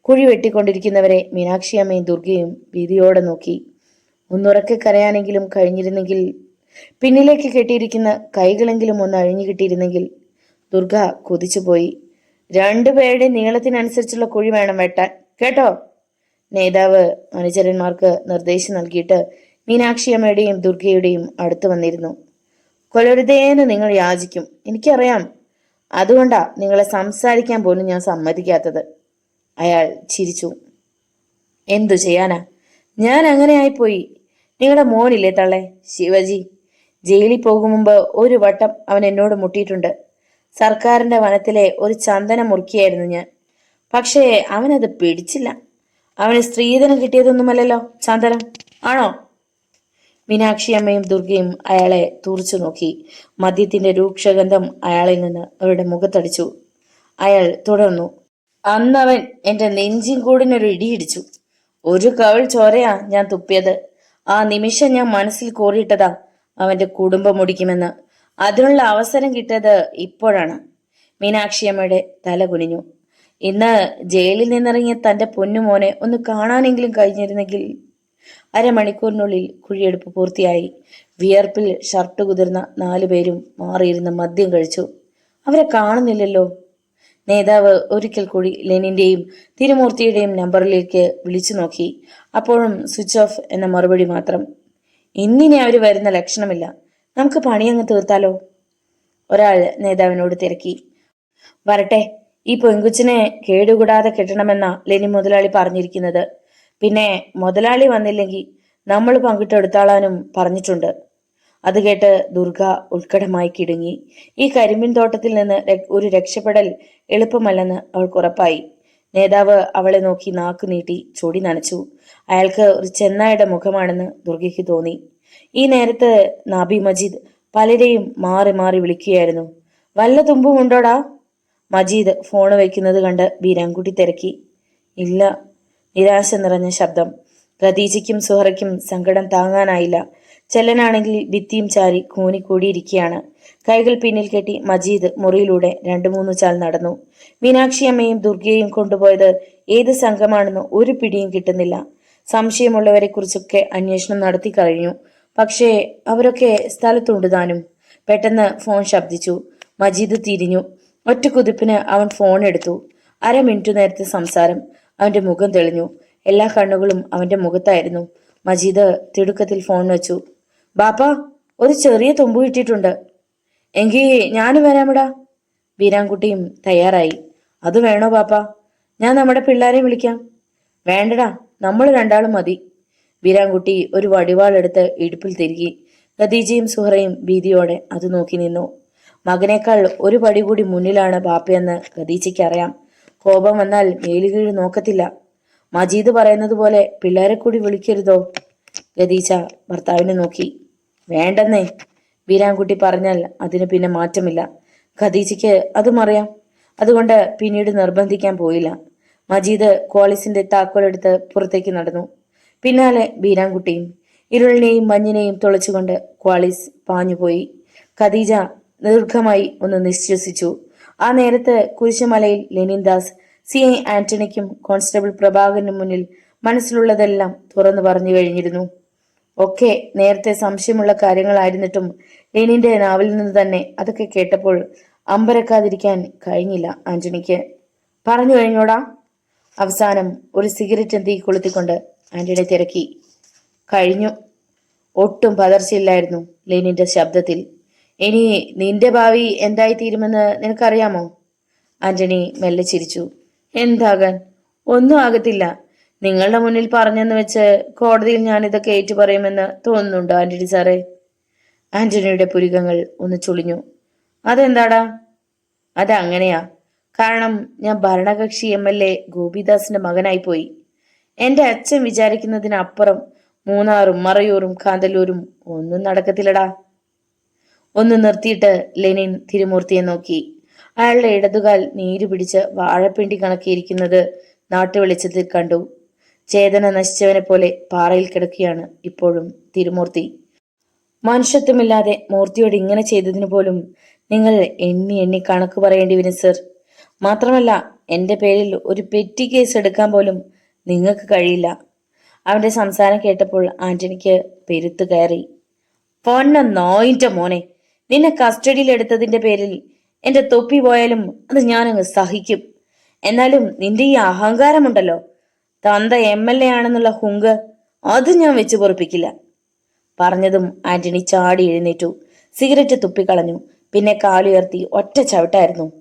കുഴി വെട്ടിക്കൊണ്ടിരിക്കുന്നവരെ മീനാക്ഷിയമ്മയും ദുർഗയും ഭീതിയോടെ നോക്കി. ഒന്നുറക്കെ കരയാനെങ്കിലും കഴിഞ്ഞിരുന്നെങ്കിൽ, പിന്നിലേക്ക് കെട്ടിയിരിക്കുന്ന കൈകളെങ്കിലും ഒന്ന് അഴിഞ്ഞു കിട്ടിയിരുന്നെങ്കിൽ. ദുർഗ കൊതിച്ചുപോയി. 2 പേരുടെ നീളത്തിനനുസരിച്ചുള്ള കുഴി വേണം വെട്ടാൻ, കേട്ടോ? നേതാവ് അനുചരന്മാർക്ക് നിർദ്ദേശം നൽകിയിട്ട് മീനാക്ഷിയമ്മയുടെയും ദുർഗയുടെയും അടുത്ത് വന്നിരുന്നു. കൊല്ലരുതേന്ന് നിങ്ങൾ യാചിക്കും, എനിക്കറിയാം. അതുകൊണ്ടാ നിങ്ങളെ സംസാരിക്കാൻ പോലും ഞാൻ സമ്മതിക്കാത്തത്. അയാൾ ചിരിച്ചു. എന്തു ചെയ്യാനാ, ഞാൻ അങ്ങനെ ആയിപ്പോയി. നിങ്ങളുടെ മോനില്ലേ തള്ളേ, ശിവജി, ജയിലിൽ പോകും മുമ്പ് ഒരു വട്ടം അവൻ എന്നോട് മുട്ടിയിട്ടുണ്ട്. സർക്കാരിന്റെ വനത്തിലെ ഒരു ചന്ദന മുറുക്കിയായിരുന്നു ഞാൻ. പക്ഷേ അവനത് പിടിച്ചില്ല. അവന് സ്ത്രീധനം കിട്ടിയതൊന്നുമല്ലല്ലോ ചന്ദനം, ആണോ? മീനാക്ഷിയമ്മയും ദുർഗയും അയാളെ തുറച്ചു നോക്കി. മദ്യത്തിന്റെ രൂക്ഷഗന്ധം അയാളിൽ നിന്ന് അവരുടെ മുഖത്തടിച്ചു. അയാൾ തുടർന്നു. അന്നവൻ എന്റെ നെഞ്ചിൻ കൂടിനൊരു ഇടിയിടിച്ചു. ഒരു കവിൾ ചോരയാ ഞാൻ തുപ്പിയത്. ആ നിമിഷം ഞാൻ മനസ്സിൽ കോറിയിട്ടതാ അവന്റെ കുടുംബം മുടിക്കുമെന്ന്. അതിനുള്ള അവസരം കിട്ടിയത് ഇപ്പോഴാണ്. മീനാക്ഷിയമ്മയുടെ തല കുനിഞ്ഞു. ഇന്ന് ജയിലിൽ നിന്നിറങ്ങിയ തന്റെ പൊന്നുമോനെ ഒന്ന് കാണാനെങ്കിലും കഴിഞ്ഞിരുന്നെങ്കിൽ. 1/2 മണിക്കൂറിനുള്ളിൽ കുഴിയെടുപ്പ് പൂർത്തിയായി. വിയർപ്പിൽ ഷർട്ട് കുതിർന്ന 4 പേരും മാറിയിരുന്ന് മദ്യം കഴിച്ചു. അവരെ കാണുന്നില്ലല്ലോ. നേതാവ് ഒരിക്കൽ കൂടി ലെനിന്റെയും തിരുമൂർത്തിയുടെയും നമ്പറിലേക്ക് വിളിച്ചു നോക്കി. അപ്പോഴും സ്വിച്ച് ഓഫ് എന്ന മറുപടി മാത്രം. ഇന്നിനി അവര് വരുന്ന ലക്ഷണമില്ല. നമുക്ക് പണിയങ്ങ് തീർത്താലോ? ഒരാൾ നേതാവിനോട് തിരക്കി. വരട്ടെ, ഈ പെങ്കുച്ചിനെ കേടുകൂടാതെ കെട്ടണമെന്ന ലെനിൻ മുതലാളി പറഞ്ഞിരിക്കുന്നത്. പിന്നെ മുതലാളി വന്നില്ലെങ്കിൽ നമ്മൾ പങ്കിട്ടെടുത്താളാനും പറഞ്ഞിട്ടുണ്ട്. അത് കേട്ട് ദുർഗ ഉത്കടമായി കിടുങ്ങി. ഈ കരിമ്പിൻ തോട്ടത്തിൽ നിന്ന് ഒരു രക്ഷപ്പെടൽ എളുപ്പമല്ലെന്ന് അവൾക്ക് ഉറപ്പായി. നേതാവ് അവളെ നോക്കി നാക്കു നീട്ടി ചൊടി നനച്ചു. അയാൾക്ക് ഒരു ചെന്നായുടെ മുഖമാണെന്ന് ദുർഗയ്ക്ക് തോന്നി. ഈ നേരത്ത് നാബി മജീദ് പലരെയും മാറി മാറി വിളിക്കുകയായിരുന്നു. വല്ല തുമ്പും ഉണ്ടോടാ? മജീദ് ഫോണ് വയ്ക്കുന്നത് കണ്ട് ബീരാൻകുട്ടി തിരക്കി. ഇല്ല. നിരാശ നിറഞ്ഞ ശബ്ദം. ഖദീജയ്ക്കും സുഹറയ്ക്കും സങ്കടം താങ്ങാനായില്ല. ചെല്ലനാണെങ്കിൽ ഭിത്തിയും ചാരി കൂനിക്കൂടിയിരിക്കുകയാണ്. കൈകൾ പിന്നിൽ കെട്ടി മജീദ് മുറിയിലൂടെ 2-3 ചാൽ നടന്നു. മീനാക്ഷിയമ്മയും ദുർഗയെയും കൊണ്ടുപോയത് ഏത് സംഘമാണെന്ന് ഒരു പിടിയും കിട്ടുന്നില്ല. സംശയമുള്ളവരെ കുറിച്ചൊക്കെ അന്വേഷണം നടത്തി കഴിഞ്ഞു. പക്ഷേ അവരൊക്കെ സ്ഥലത്തുണ്ട് താനും. പെട്ടെന്ന് ഫോൺ ശബ്ദിച്ചു. മജീദ് തിരിഞ്ഞു. ഒറ്റ കുതിപ്പിന് അവൻ ഫോൺ എടുത്തു. 1/2 മിനിറ്റ് നേരത്തെ സംസാരം. അവന്റെ മുഖം തെളിഞ്ഞു. എല്ലാ കണ്ണുകളും അവന്റെ മുഖത്തായിരുന്നു. മജീദ് തിടുക്കത്തിൽ ഫോൺ വെച്ചു. ബാപ്പ, ഒരു ചെറിയ തുമ്പ് കിട്ടിയിട്ടുണ്ട്. എങ്കിൽ ഞാനും വരാമിടാ. ബീരാൻകുട്ടിയും തയ്യാറായി. അത് വേണോ ബാപ്പ? ഞാൻ നമ്മുടെ പിള്ളേരെ വിളിക്കാം. വേണ്ടടാ, നമ്മൾ 2 ആളും മതി. ബീരാൻകുട്ടി ഒരു വടിവാളെടുത്ത് ഇടുപ്പിൽ തിരുകി. ഖദീജയും സുഹറയും ഭീതിയോടെ അത് നോക്കി നിന്നു. മകനേക്കാൾ ഒരു പടി കൂടി മുന്നിലാണ് ബാപ്പയെന്ന് ഖദീജയ്ക്ക് അറിയാം. കോപം വന്നാൽ മേലുകീഴ് നോക്കത്തില്ല. മജീദ് പറയുന്നത് പോലെ പിള്ളേരെ കൂടി വിളിക്കരുതോ? ഖദീജ ഭർത്താവിനെ നോക്കി. വേണ്ടെന്നേ, വീരാൻകുട്ടി പറഞ്ഞാൽ അതിന് പിന്നെ മാറ്റമില്ല. ഖദീജയ്ക്ക് അതും അറിയാം. അതുകൊണ്ട് പിന്നീട് നിർബന്ധിക്കാൻ പോയില്ല. മജീദ് ക്വാളിസിന്റെ താക്കോലെടുത്ത് പുറത്തേക്ക് നടന്നു. പിന്നാലെ ബീരാൻകുട്ടിയും. ഇരുളിനെയും മഞ്ഞിനെയും തുളച്ചുകൊണ്ട് ക്വാളിസ് പാഞ്ഞുപോയി. ഖദീജ ദീർഘമായി ഒന്ന് നിശ്വസിച്ചു. ആ നേരത്ത് കുരിശുമലയിൽ ലെനിൻദാസ് CI ആന്റണിക്കും കോൺസ്റ്റബിൾ പ്രഭാകരനും മുന്നിൽ മനസ്സിലുള്ളതെല്ലാം തുറന്നു പറഞ്ഞു കഴിഞ്ഞിരുന്നു. ഒക്കെ നേരത്തെ സംശയമുള്ള കാര്യങ്ങളായിരുന്നിട്ടും ലെനിന്റെ നാവിൽ നിന്ന് തന്നെ അതൊക്കെ കേട്ടപ്പോൾ അമ്പരക്കാതിരിക്കാൻ കഴിഞ്ഞില്ല ആന്റണിക്ക്. പറഞ്ഞു കഴിഞ്ഞോടാ? അവസാനം ഒരു സിഗരറ്റ് തീ കൊളുത്തിക്കൊണ്ട് ആന്റണി തിരക്കി. കഴിഞ്ഞു. ഒട്ടും പതർച്ചയില്ലായിരുന്നു ലെനിന്റെ ശബ്ദത്തിൽ. ഇനി നിന്റെ ഭാവി എന്തായി തീരുമെന്ന് നിനക്കറിയാമോ? ആന്റണി മെല്ലെ ചിരിച്ചു. എന്താകാൻ? ഒന്നും ആകത്തില്ല. നിങ്ങളുടെ മുന്നിൽ പറഞ്ഞെന്ന് വെച്ച് കോടതിയിൽ ഞാൻ ഇതൊക്കെ ഏറ്റുപറയുമെന്ന് തോന്നുന്നുണ്ടോ ആന്റണി സാറേ? ആന്റണിയുടെ പുരികങ്ങൾ ഒന്ന് ചുളിഞ്ഞു. അതെന്താടാ? അതങ്ങനെയാ. കാരണം ഞാൻ ഭരണകക്ഷി MLA ഗോപിദാസിന്റെ മകനായി പോയി. എന്റെ അച്ഛൻ വിചാരിക്കുന്നതിനപ്പുറം മൂന്നാറും മറയൂറും കാന്തല്ലൂരും ഒന്നും നടക്കത്തില്ലടാ. ഒന്ന് നിർത്തിയിട്ട് ലെനിൻ തിരുമൂർത്തിയെ നോക്കി. അയാളുടെ ഇടതുകാൽ നീര് പിടിച്ച് വാഴപ്പിണ്ടി കണക്കിയിരിക്കുന്നത് നാട്ടുവെളിച്ചത്തിൽ കണ്ടു. ചേതന നശിച്ചവനെ പോലെ പാറയിൽ കിടക്കുകയാണ് ഇപ്പോഴും തിരുമൂർത്തി. മനുഷ്യത്വമില്ലാതെ മൂർത്തിയോട് ഇങ്ങനെ ചെയ്തതിനു പോലും നിങ്ങൾ എണ്ണി എണ്ണി കണക്ക് പറയേണ്ടി വരും സർ. മാത്രമല്ല എന്റെ പേരിൽ ഒരു പെറ്റി കേസ് എടുക്കാൻ പോലും നിങ്ങൾക്ക് കഴിയില്ല. അവന്റെ സംസാരം കേട്ടപ്പോൾ ആന്റണിക്ക് പെരുത്തു കയറി. പൊന്ന നോയിന്റെ മോനെ, നിന്നെ കസ്റ്റഡിയിൽ എടുത്തതിന്റെ പേരിൽ എന്റെ തൊപ്പി പോയാലും അത് ഞാനങ്ങ് സഹിക്കും. എന്നാലും നിന്റെ ഈ അഹങ്കാരമുണ്ടല്ലോ, തന്ത MLA ആണെന്നുള്ള ഹുങ്ക്, അത് ഞാൻ വെച്ച് പൊറപ്പിക്കില്ല. പറഞ്ഞതും ആന്റണി ചാടി എഴുന്നേറ്റു. സിഗരറ്റ് തുപ്പിക്കളഞ്ഞു. പിന്നെ കാലുയർത്തി ഒറ്റ ചവിട്ടായിരുന്നു.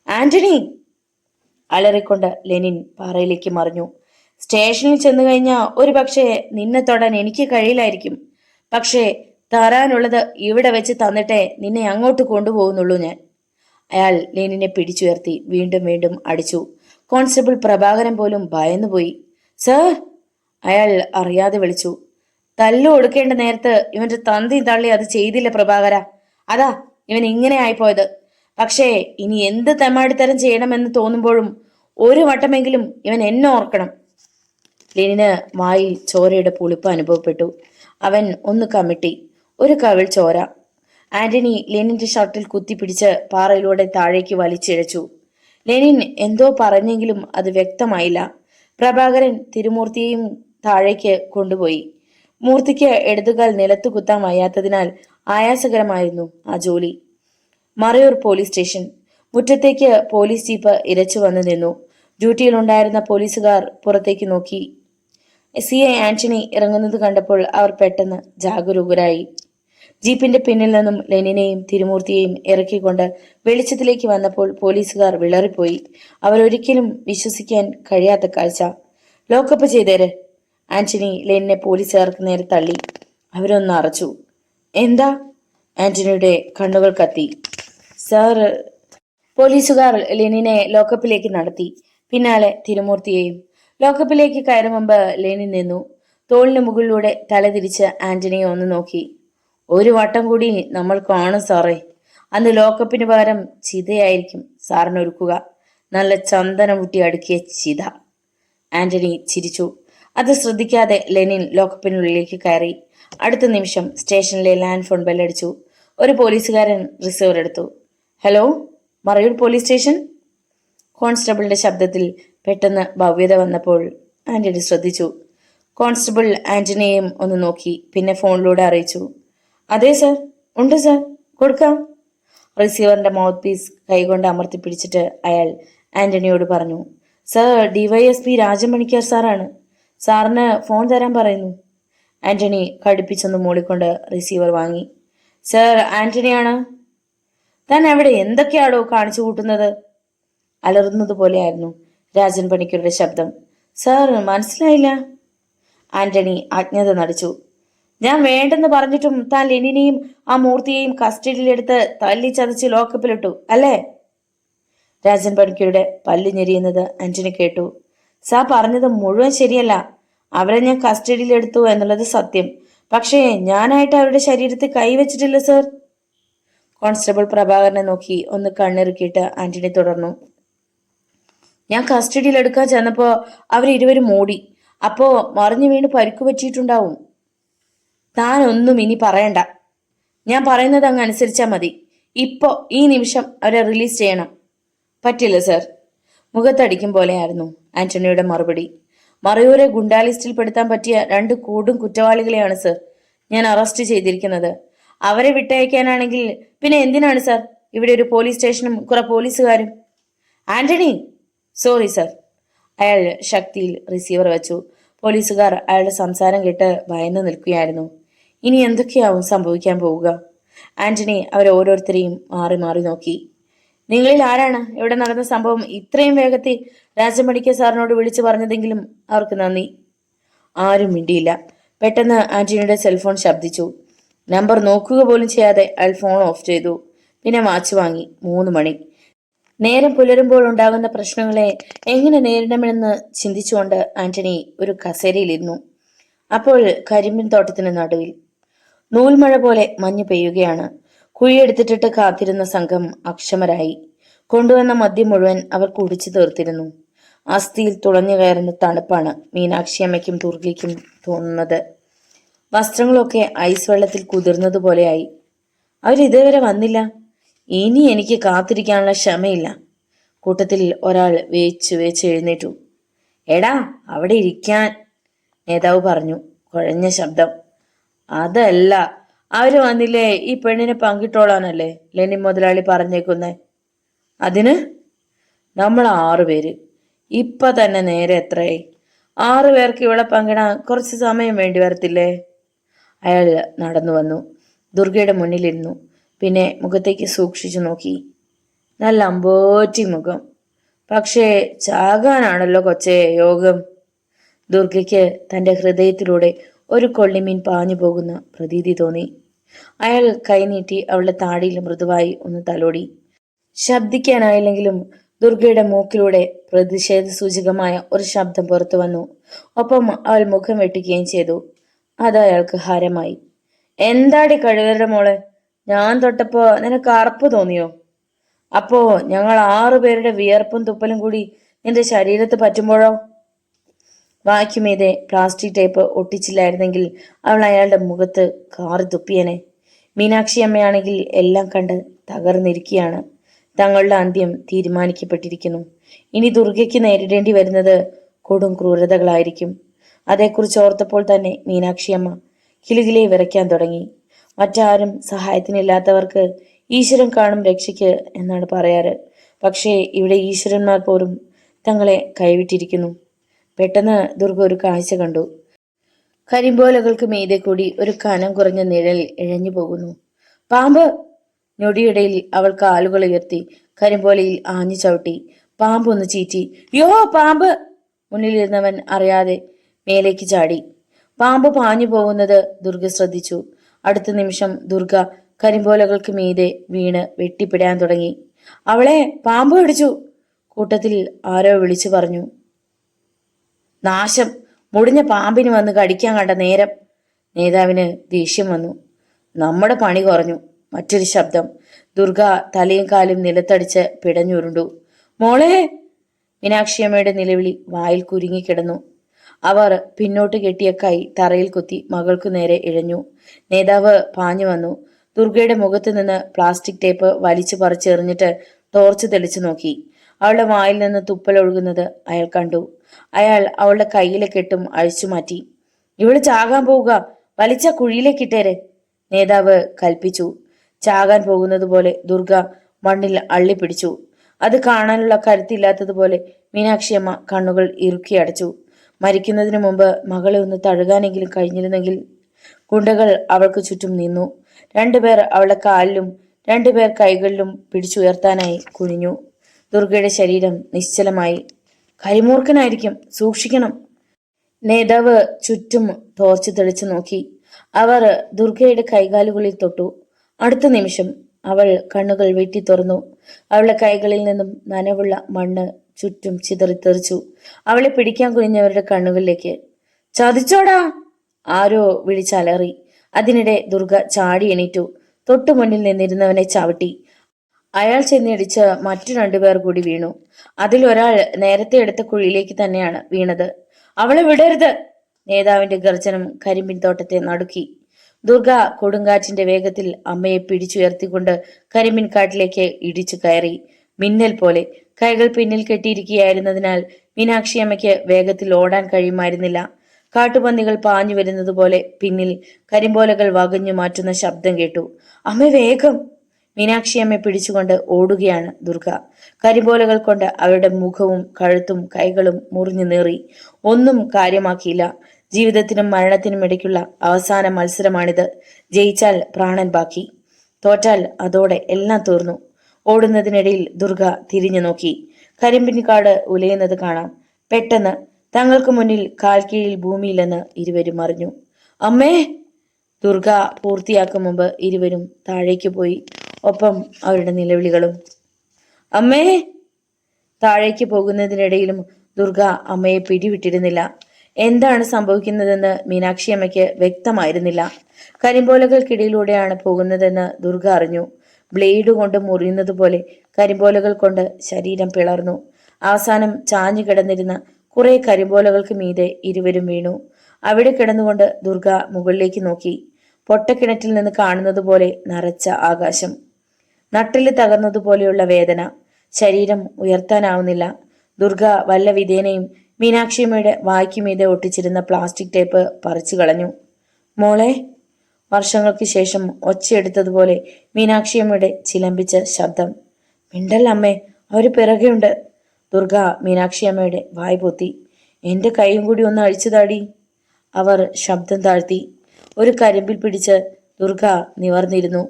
ആന്റണി! അലറിക്കൊണ്ട് ലെനിൻ പാറയിലേക്ക് മറിഞ്ഞു. സ്റ്റേഷനിൽ ചെന്നു കഴിഞ്ഞാൽ ഒരു പക്ഷേ നിന്നെ തൊടാൻ എനിക്ക് കഴിയില്ലായിരിക്കും. പക്ഷേ തരാനുള്ളത് ഇവിടെ വെച്ച് തന്നിട്ടേ നിന്നെ അങ്ങോട്ട് കൊണ്ടുപോകുന്നുള്ളൂ ഞാൻ. അയാൾ ലെനിനെ പിടിച്ചുയർത്തി വീണ്ടും വീണ്ടും അടിച്ചു. കോൺസ്റ്റബിൾ പ്രഭാകരൻ പോലും ഭയന്നുപോയി. സർ! അയാൾ അറിയാതെ വിളിച്ചു. തല്ലു കൊടുക്കേണ്ട നേരത്ത് ഇവന്റെ തന്തി തള്ളി അത് ചെയ്തില്ല പ്രഭാകര. അതാ ഇവൻ ഇങ്ങനെ ആയിപ്പോയത്. പക്ഷേ ഇനി എന്ത് തെമ്മാടിത്തരം ചെയ്യണമെന്ന് തോന്നുമ്പോഴും ഒരു വട്ടമെങ്കിലും ഇവൻ എന്നെ ഓർക്കണം. ലെനിന് വായിൽ ചോരയുടെ പുളിപ്പ് അനുഭവപ്പെട്ടു. അവൻ ഒന്ന് കമിട്ടി. ഒരു കവിൾ ചോര. ആന്റണി ലെനിന്റെ ഷർട്ടിൽ കുത്തിപ്പിടിച്ച് പാറയിലൂടെ താഴേക്ക് വലിച്ചിഴച്ചു. ലെനിൻ എന്തോ പറഞ്ഞെങ്കിലും അത് വ്യക്തമായില്ല. പ്രഭാകരൻ തിരുമൂർത്തിയെയും താഴേക്ക് കൊണ്ടുപോയി. മൂർത്തിക്ക് ഇടതുകാൽ നിലത്തു കുത്താൻ വയ്യാത്തതിനാൽ ആയാസകരമായിരുന്നു ആ ജോലി. Marayur police station. മുറ്റത്തേക്ക് പോലീസ് ജീപ്പ് ഇരച്ചു വന്നു നിന്നു. ഡ്യൂട്ടിയിലുണ്ടായിരുന്ന പോലീസുകാർ പുറത്തേക്ക് നോക്കി. CI ആന്റണി ഇറങ്ങുന്നത് കണ്ടപ്പോൾ അവർ പെട്ടെന്ന് ജാഗരൂകരായി. ജീപ്പിന്റെ പിന്നിൽ നിന്നും ലെനിനെയും തിരുമൂർത്തിയെയും ഇറക്കിക്കൊണ്ട് വെളിച്ചത്തിലേക്ക് വന്നപ്പോൾ പോലീസുകാർ വിളറിപ്പോയി. അവരൊരിക്കലും വിശ്വസിക്കാൻ കഴിയാത്ത കാഴ്ച. ലോക്കപ്പ് ചെയ്തേര്! ആന്റണി ലെനിനെ പോലീസുകാർക്ക് നേരെ തള്ളി. അവരൊന്ന് അറച്ചു. എന്താ? ആന്റണിയുടെ കണ്ണുകൾ കത്തി. സാർ! പോലീസുകാർ ലെനിനെ ലോക്കപ്പിലേക്ക് നടത്തി. പിന്നാലെ തിരുമൂർത്തിയെയും. ലോക്കപ്പിലേക്ക് കയറും മുമ്പ് ലെനിൻ നിന്നു. തോളിന് മുകളിലൂടെ തലതിരിച്ച് ആന്റണിയെ ഒന്ന് നോക്കി. ഒരു വട്ടം കൂടി നമ്മൾ കാണും സാറേ. അന്ന് ലോക്കപ്പിന് പകരം ചിതയായിരിക്കും സാറിനൊരുക്കുക. നല്ല ചന്ദനം മുട്ടി അടുക്കിയ ചിത. ആന്റണി ചിരിച്ചു. അത് ശ്രദ്ധിക്കാതെ ലെനിൻ ലോക്കപ്പിനുള്ളിലേക്ക് കയറി. അടുത്ത നിമിഷം സ്റ്റേഷനിലെ ലാൻഡ് ഫോൺ ബെല്ലടിച്ചു. ഒരു പോലീസുകാരൻ റിസീവർ എടുത്തു. Hello, Marayoor police station. കോൺസ്റ്റബിളിന്റെ ശബ്ദത്തിൽ പെട്ടെന്ന് ഭവ്യത വന്നപ്പോൾ ആന്റണി ശ്രദ്ധിച്ചു. കോൺസ്റ്റബിൾ ആന്റണിയെയും ഒന്ന് നോക്കി. പിന്നെ ഫോണിലൂടെ അറിയിച്ചു. അതെ സർ, ഉണ്ട് സർ, കൊടുക്കാം. റിസീവറിന്റെ മൗത്ത് പീസ് കൈകൊണ്ട് അമർത്തി പിടിച്ചിട്ട് അയാൾ ആന്റണിയോട് പറഞ്ഞു. സർ, DYSP രാജമണിക്കാർ സാറാണ്. സാറിന് ഫോൺ തരാൻ പറയുന്നു. ആന്റണി കടുപ്പിച്ചൊന്ന് മൂളിക്കൊണ്ട് റിസീവർ വാങ്ങി. സർ, ആന്റണിയാണ്. താൻ അവിടെ എന്തൊക്കെയാണോ കാണിച്ചു കൂട്ടുന്നത്? അലറുന്നത് പോലെയായിരുന്നു രാജൻ പണിക്കരുടെ ശബ്ദം. സാർ, മനസ്സിലായില്ല. ആന്റണി അജ്ഞത നടിച്ചു. ഞാൻ വേണ്ടെന്ന് പറഞ്ഞിട്ടും താൻ ലെനിനെയും ആ മൂർത്തിയെയും കസ്റ്റഡിയിലെടുത്ത് തല്ലി ചതച്ച് ലോക്കപ്പിലിട്ടു അല്ലേ? രാജൻ പണിക്കരുടെ പല്ല് ഞെരിയുന്നത് ആന്റണി കേട്ടു. സാർ പറഞ്ഞത് മുഴുവൻ ശരിയല്ല. അവരെ ഞാൻ കസ്റ്റഡിയിലെടുത്തു എന്നുള്ളത് സത്യം. പക്ഷേ ഞാനായിട്ട് അവരുടെ ശരീരത്തിൽ കൈവച്ചിട്ടില്ല സർ. കോൺസ്റ്റബിൾ പ്രഭാകരനെ നോക്കി ഒന്ന് കണ്ണിറുക്കിയിട്ട് ആന്റണി തുടർന്നു. ഞാൻ കസ്റ്റഡിയിൽ എടുക്കാൻ ചെന്നപ്പോ അവരിരുവരും ഓടി. അപ്പോ മറിഞ്ഞു വീണ് പരിക്കു പറ്റിയിട്ടുണ്ടാവും. താനൊന്നും ഇനി പറയണ്ട. ഞാൻ പറയുന്നത് അങ്ങ് അനുസരിച്ചാൽ മതി. ഇപ്പോ ഈ നിമിഷം അവരെ റിലീസ് ചെയ്യണം. പറ്റില്ല സർ. മുഖത്തടിക്കും പോലെയായിരുന്നു ആന്റണിയുടെ മറുപടി. മറയൂരെ ഗുണ്ടാ ലിസ്റ്റിൽ പെടുത്താൻ പറ്റിയ 2 കൂടും കുറ്റവാളികളെയാണ് സർ ഞാൻ അറസ്റ്റ് ചെയ്തിരിക്കുന്നത്. അവരെ വിട്ടയക്കാനാണെങ്കിൽ പിന്നെ എന്തിനാണ് സർ ഇവിടെ ഒരു പോലീസ് സ്റ്റേഷനും കുറെ പോലീസുകാരും? ആന്റണി! Sorry sir. അയാൾ ശക്തിയിൽ റിസീവർ വെച്ചു. പോലീസുകാർ അയാളുടെ സംസാരം കേട്ട് ഭയന്നു നിൽക്കുകയായിരുന്നു. ഇനി എന്തൊക്കെയാവും സംഭവിക്കാൻ പോവുക? ആന്റണി അവരെ ഓരോരുത്തരെയും മാറി മാറി നോക്കി. നിങ്ങളിൽ ആരാണ് ഇവിടെ നടന്ന സംഭവം ഇത്രയും വേഗത്തിൽ രാജൻ പണിക്കർ സാറിനോട് വിളിച്ചു പറഞ്ഞതെങ്കിലും അവർക്ക് നന്ദി. ആരും മിണ്ടിയില്ല. പെട്ടെന്ന് ആന്റണിയുടെ സെൽഫോൺ ശബ്ദിച്ചു. നമ്പർ നോക്കുക പോലും ചെയ്യാതെ അയാൾ ഫോൺ ഓഫ് ചെയ്തു. പിന്നെ വാച്ച് വാങ്ങി. 3 മണി. നേരം പുലരുമ്പോൾ ഉണ്ടാകുന്ന പ്രശ്നങ്ങളെ എങ്ങനെ നേരിടണമെന്ന് ചിന്തിച്ചുകൊണ്ട് ആന്റണി ഒരു കസേരയിലിരുന്നു. അപ്പോൾ കരിമ്പിൻ തോട്ടത്തിന് നടുവിൽ നൂൽമഴ പോലെ മഞ്ഞ് പെയ്യുകയാണ്. കുഴിയെടുത്തിട്ടിട്ട് കാത്തിരുന്ന സംഘം അക്ഷമരായി. കൊണ്ടുവന്ന മദ്യം മുഴുവൻ അവർ കുടിച്ചു തീർത്തിരുന്നു. അസ്ഥിയിൽ തുളഞ്ഞു കയറുന്ന തണുപ്പാണ് മീനാക്ഷിയമ്മയ്ക്കും ദുർഗയ്ക്കും തോന്നുന്നത്. വസ്ത്രങ്ങളൊക്കെ ഐസ് വെള്ളത്തിൽ കുതിർന്നതുപോലെയായി. അവരിതുവരെ വന്നില്ല. ഇനി എനിക്ക് കാത്തിരിക്കാനുള്ള ക്ഷമയില്ല. കൂട്ടത്തിൽ ഒരാൾ വേച്ച് എഴുന്നേറ്റു. എടാ അവിടെ ഇരിക്കാൻ, നേതാവ് പറഞ്ഞു, കുഴഞ്ഞ ശബ്ദം. അതല്ല, അവര് വന്നില്ലേ ഈ പെണ്ണിനെ പങ്കിട്ടോളാനല്ലേ ലെനിൻ മുതലാളി പറഞ്ഞേക്കുന്നേ. അതിന് നമ്മൾ 6 പേര്. ഇപ്പൊ തന്നെ നേരെ എത്രയായി? 6 പേർക്ക് ഇവളെ പങ്കിടാൻ കുറച്ച് സമയം വേണ്ടി വരത്തില്ലേ? അയാൾ നടന്നു വന്നു. ദുർഗയുടെ മുന്നിലിരുന്നു. പിന്നെ മുഖത്തേക്ക് സൂക്ഷിച്ചു നോക്കി. നല്ല അമ്പോറ്റി മുഖം. പക്ഷേ ചാകാനാണല്ലോ കൊച്ചേ യോഗം. ദുർഗയ്ക്ക് തന്റെ ഹൃദയത്തിലൂടെ ഒരു കൊള്ളിമീൻ പാഞ്ഞു പോകുന്ന പ്രതീതി തോന്നി. അയാൾ കൈനീട്ടി അവളുടെ താടിയിൽ മൃദുവായി ഒന്ന് തലോടി. ശബ്ദിക്കാനായില്ലെങ്കിലും ദുർഗയുടെ മൂക്കിലൂടെ പ്രതിഷേധ സൂചകമായ ഒരു ശബ്ദം പുറത്തു വന്നു. ഒപ്പം അവൾ മുഖം വെട്ടുകയും ചെയ്തു. അത് അയാൾക്ക് ഹരമായി. എന്താടി കഴുകരുടെ മോളെ, ഞാൻ തൊട്ടപ്പോ നിനക്ക് അറപ്പ് തോന്നിയോ? അപ്പോ ഞങ്ങൾ 6 പേരുടെ വിയർപ്പും തുപ്പലും കൂടി നിന്റെ ശരീരത്ത് പറ്റുമ്പോഴോ? വായ്ക്കുമീതെ പ്ലാസ്റ്റിക് ടേപ്പ് ഒട്ടിച്ചില്ലായിരുന്നെങ്കിൽ അവൾ അയാളുടെ മുഖത്ത് കാറി തുപ്പിയനെ. മീനാക്ഷി അമ്മയാണെങ്കിൽ എല്ലാം കണ്ട് തകർന്നിരിക്കുകയാണ്. തങ്ങളുടെ അന്ത്യം തീരുമാനിക്കപ്പെട്ടിരിക്കുന്നു. ഇനി ദുർഗയ്ക്ക് നേരിടേണ്ടി വരുന്നത് കൊടും ക്രൂരതകളായിരിക്കും. അതേക്കുറിച്ച് ഓർത്തപ്പോൾ തന്നെ മീനാക്ഷിയമ്മ കിലുകിലെ വിറയ്ക്കാൻ തുടങ്ങി. മറ്റാരും സഹായത്തിനില്ലാത്തവർക്ക് ഈശ്വരൻ കാണും രക്ഷയ്ക്ക് എന്നാണ് പറയാറ്. പക്ഷേ ഇവിടെ ഈശ്വരന്മാർ പോലും തങ്ങളെ കൈവിട്ടിരിക്കുന്നു. പെട്ടെന്ന് ദുർഗ ഒരു കാഴ്ച കണ്ടു. കരിമ്പോലകൾക്ക് മീതെ കൂടി ഒരു കനം കുറഞ്ഞ നിഴൽ ഇഴഞ്ഞു പോകുന്നു. പാമ്പ്! ഞൊടിയിടയിൽ അവൾ കാലുകൾ ഉയർത്തി കരിമ്പോലയിൽ ആഞ്ഞു ചവിട്ടി. പാമ്പ് ഒന്ന് ചീറ്റി. യോ പാമ്പ്! മുന്നിലിരുന്നവൻ അറിയാതെ മേലേക്ക് ചാടി. പാമ്പ് പാഞ്ഞു പോകുന്നത് ദുർഗ ശ്രദ്ധിച്ചു. അടുത്ത നിമിഷം ദുർഗ കരിമ്പോലകൾക്ക് മീതെ വീണ് വെട്ടിപ്പിടാൻ തുടങ്ങി. അവളെ പാമ്പ് കടിച്ചു! കൂട്ടത്തിൽ ആരോ വിളിച്ചു പറഞ്ഞു. നാശം! മുടിഞ്ഞ പാമ്പിന് വന്ന് കടിക്കാൻ കണ്ട നേരം. നേതാവിന് ദേഷ്യം വന്നു. നമ്മുടെ പണി കുറഞ്ഞു. മറ്റൊരു ശബ്ദം. ദുർഗ തലയും കാലും നിലത്തടിച്ച് പിടഞ്ഞുരുണ്ടു. മോളെ! മീനാക്ഷിയമ്മയുടെ നിലവിളി വായിൽ കുരുങ്ങിക്കിടന്നു. അവർ പിന്നോട്ട് കെട്ടിയ കൈ തറയിൽ കുത്തി മകൾക്കു നേരെ ഇഴഞ്ഞു. നേതാവ് പാഞ്ഞു വന്നു. ദുർഗയുടെ മുഖത്ത് നിന്ന് പ്ലാസ്റ്റിക് ടേപ്പ് വലിച്ചു പറിച്ചെറിഞ്ഞിട്ട് ടോർച്ച് തെളിച്ചു നോക്കി. അവളുടെ വായിൽ നിന്ന് തുപ്പലൊഴുകുന്നത് അയാൾ കണ്ടു. അയാൾ അവളുടെ കയ്യിലെ കെട്ടും അഴിച്ചു മാറ്റി. ഇവള് ചാകാൻ പോവുക, വലിച്ച കുഴിയിലേക്കിട്ടേരെ, നേതാവ് കൽപ്പിച്ചു. ചാകാൻ പോകുന്നത് പോലെ ദുർഗ മണ്ണിൽ അള്ളിപ്പിടിച്ചു. അത് കാണാനുള്ള കരുത്തില്ലാത്തതുപോലെ മീനാക്ഷിയമ്മ കണ്ണുകൾ ഇറുക്കി അടച്ചു. മരിക്കുന്നതിന് മുമ്പ് മകളെ ഒന്ന് തഴുകാനെങ്കിലും കഴിഞ്ഞിരുന്നെങ്കിൽ. ഗുണ്ടകൾ അവൾക്ക് ചുറ്റും നിന്നു. 2 പേർ അവളുടെ കാലിലും 2 പേർ കൈകളിലും പിടിച്ചുയർത്താനായി കുനിഞ്ഞു. ദുർഗയുടെ ശരീരം നിശ്ചലമായി. കരിമൂർഖനായിരിക്കും, സൂക്ഷിക്കണം. നേതാവ് ചുറ്റും ടോർച്ച് തെളിച്ചു നോക്കി. അവർ ദുർഗയുടെ കൈകാലുകളിൽ തൊട്ടു. അടുത്ത നിമിഷം അവൾ കണ്ണുകൾ വെട്ടി തുറന്നു. അവളുടെ കൈകളിൽ നിന്നും നനവുള്ള മണ്ണ് ചുറ്റും ചിതറിത്തെറിച്ചു അവളെ പിടിക്കാൻ കുനിഞ്ഞവരുടെ കണ്ണുകളിലേക്ക്. ചതിച്ചോടാ! ആരോ വിളിച്ചലറി. അതിനിടെ ദുർഗ ചാടി എണീറ്റു. തൊട്ടു മുന്നിൽ നിന്നിരുന്നവനെ ചവിട്ടി. അയാൾ ചെന്നിടിച്ച് മറ്റു രണ്ടുപേർ കൂടി വീണു. അതിലൊരാൾ നേരത്തെ എടുത്ത കുഴിയിലേക്ക് തന്നെയാണ് വീണത്. അവളെ വിടരുത്! നേതാവിന്റെ ഗർജനം കരിമ്പിൻ തോട്ടത്തെ നടുക്കി. ദുർഗ കൊടുങ്കാറ്റിന്റെ വേഗത്തിൽ അമ്മയെ പിടിച്ചുയർത്തിക്കൊണ്ട് കരിമ്പിൻ കാട്ടിലേക്ക് ഇടിച്ചു കയറി. മിന്നൽ പോലെ. കൈകൾ പിന്നിൽ കെട്ടിയിരിക്കുകയായിരുന്നതിനാൽ മീനാക്ഷി അമ്മയ്ക്ക് വേഗത്തിൽ ഓടാൻ കഴിയുമായിരുന്നില്ല. കാട്ടുപന്നികൾ പാഞ്ഞു വരുന്നത് പോലെ പിന്നിൽ കരിമ്പോലകൾ വകഞ്ഞു മാറ്റുന്ന ശബ്ദം കേട്ടു. അമ്മ വേഗം! മീനാക്ഷി അമ്മയെ പിടിച്ചുകൊണ്ട് ഓടുകയാണ് ദുർഗ. കരിമ്പോലകൾ കൊണ്ട് അവരുടെ മുഖവും കഴുത്തും കൈകളും മുറിഞ്ഞു നേറി. ഒന്നും കാര്യമാക്കിയില്ല. ജീവിതത്തിനും മരണത്തിനും ഇടയ്ക്കുള്ള അവസാന മത്സരമാണിത്. ജയിച്ചാൽ പ്രാണൻ ബാക്കി, തോറ്റാൽ അതോടെ എല്ലാം തീർന്നു. ഓടുന്നതിനിടയിൽ ദുർഗ തിരിഞ്ഞു നോക്കി. കരിമ്പിൻകാട് ഉലയുന്നത് കാണാം. പെട്ടെന്ന് തങ്ങൾക്ക് മുന്നിൽ കാൽ കീഴിൽ ഭൂമിയില്ലെന്ന് ഇരുവരും അറിഞ്ഞു. അമ്മേ! ദുർഗ പൂർത്തിയാക്കും മുമ്പ് ഇരുവരും താഴേക്ക് പോയി. ഒപ്പം അവരുടെ നിലവിളികളും. അമ്മേ! താഴേക്ക് പോകുന്നതിനിടയിലും ദുർഗ അമ്മയെ പിടിവിട്ടിരുന്നില്ല. എന്താണ് സംഭവിക്കുന്നതെന്ന് മീനാക്ഷി അമ്മയ്ക്ക് വ്യക്തമായിരുന്നില്ല. കരിമ്പോലകൾക്കിടയിലൂടെയാണ് പോകുന്നതെന്ന് ദുർഗ അറിഞ്ഞു. ബ്ലേഡ് കൊണ്ട് മുറിയുന്നത് പോലെ കരിമ്പോലകൾ കൊണ്ട് ശരീരം പിളർന്നു. അവസാനം ചാഞ്ഞു കിടന്നിരുന്ന കുറെ കരിമ്പോലകൾക്ക് മീതെ ഇരുവരും വീണു. അവിടെ കിടന്നുകൊണ്ട് ദുർഗ മുകളിലേക്ക് നോക്കി. പൊട്ടക്കിണറ്റിൽ നിന്ന് കാണുന്നത് പോലെ നരച്ച ആകാശം. നട്ടില് തകർന്നതുപോലെയുള്ള വേദന. ശരീരം ഉയർത്താനാവുന്നില്ല. ദുർഗ വല്ല വിധേനയും മീനാക്ഷിയമ്മയുടെ വായ്ക്കുമീതെ ഒട്ടിച്ചിരുന്ന പ്ലാസ്റ്റിക് ടേപ്പ് പറിച്ചു കളഞ്ഞു. മോളെ! വർഷങ്ങൾക്ക് ശേഷം ഒച്ചയെടുത്തതുപോലെ മീനാക്ഷിയമ്മയുടെ ചിലമ്പിച്ച ശബ്ദം. മിണ്ടല്ലമ്മേ, അവര് പിറകെയുണ്ട്. ദുർഗ മീനാക്ഷിയമ്മയുടെ വായ് പൊത്തി. എന്റെ കൈയും കൂടി ഒന്ന് അഴിച്ചുതാടി. അവർ ശബ്ദം താഴ്ത്തി. ഒരു കരിമ്പിൽ പിടിച്ച് ദുർഗ നിവർന്നിരുന്നു.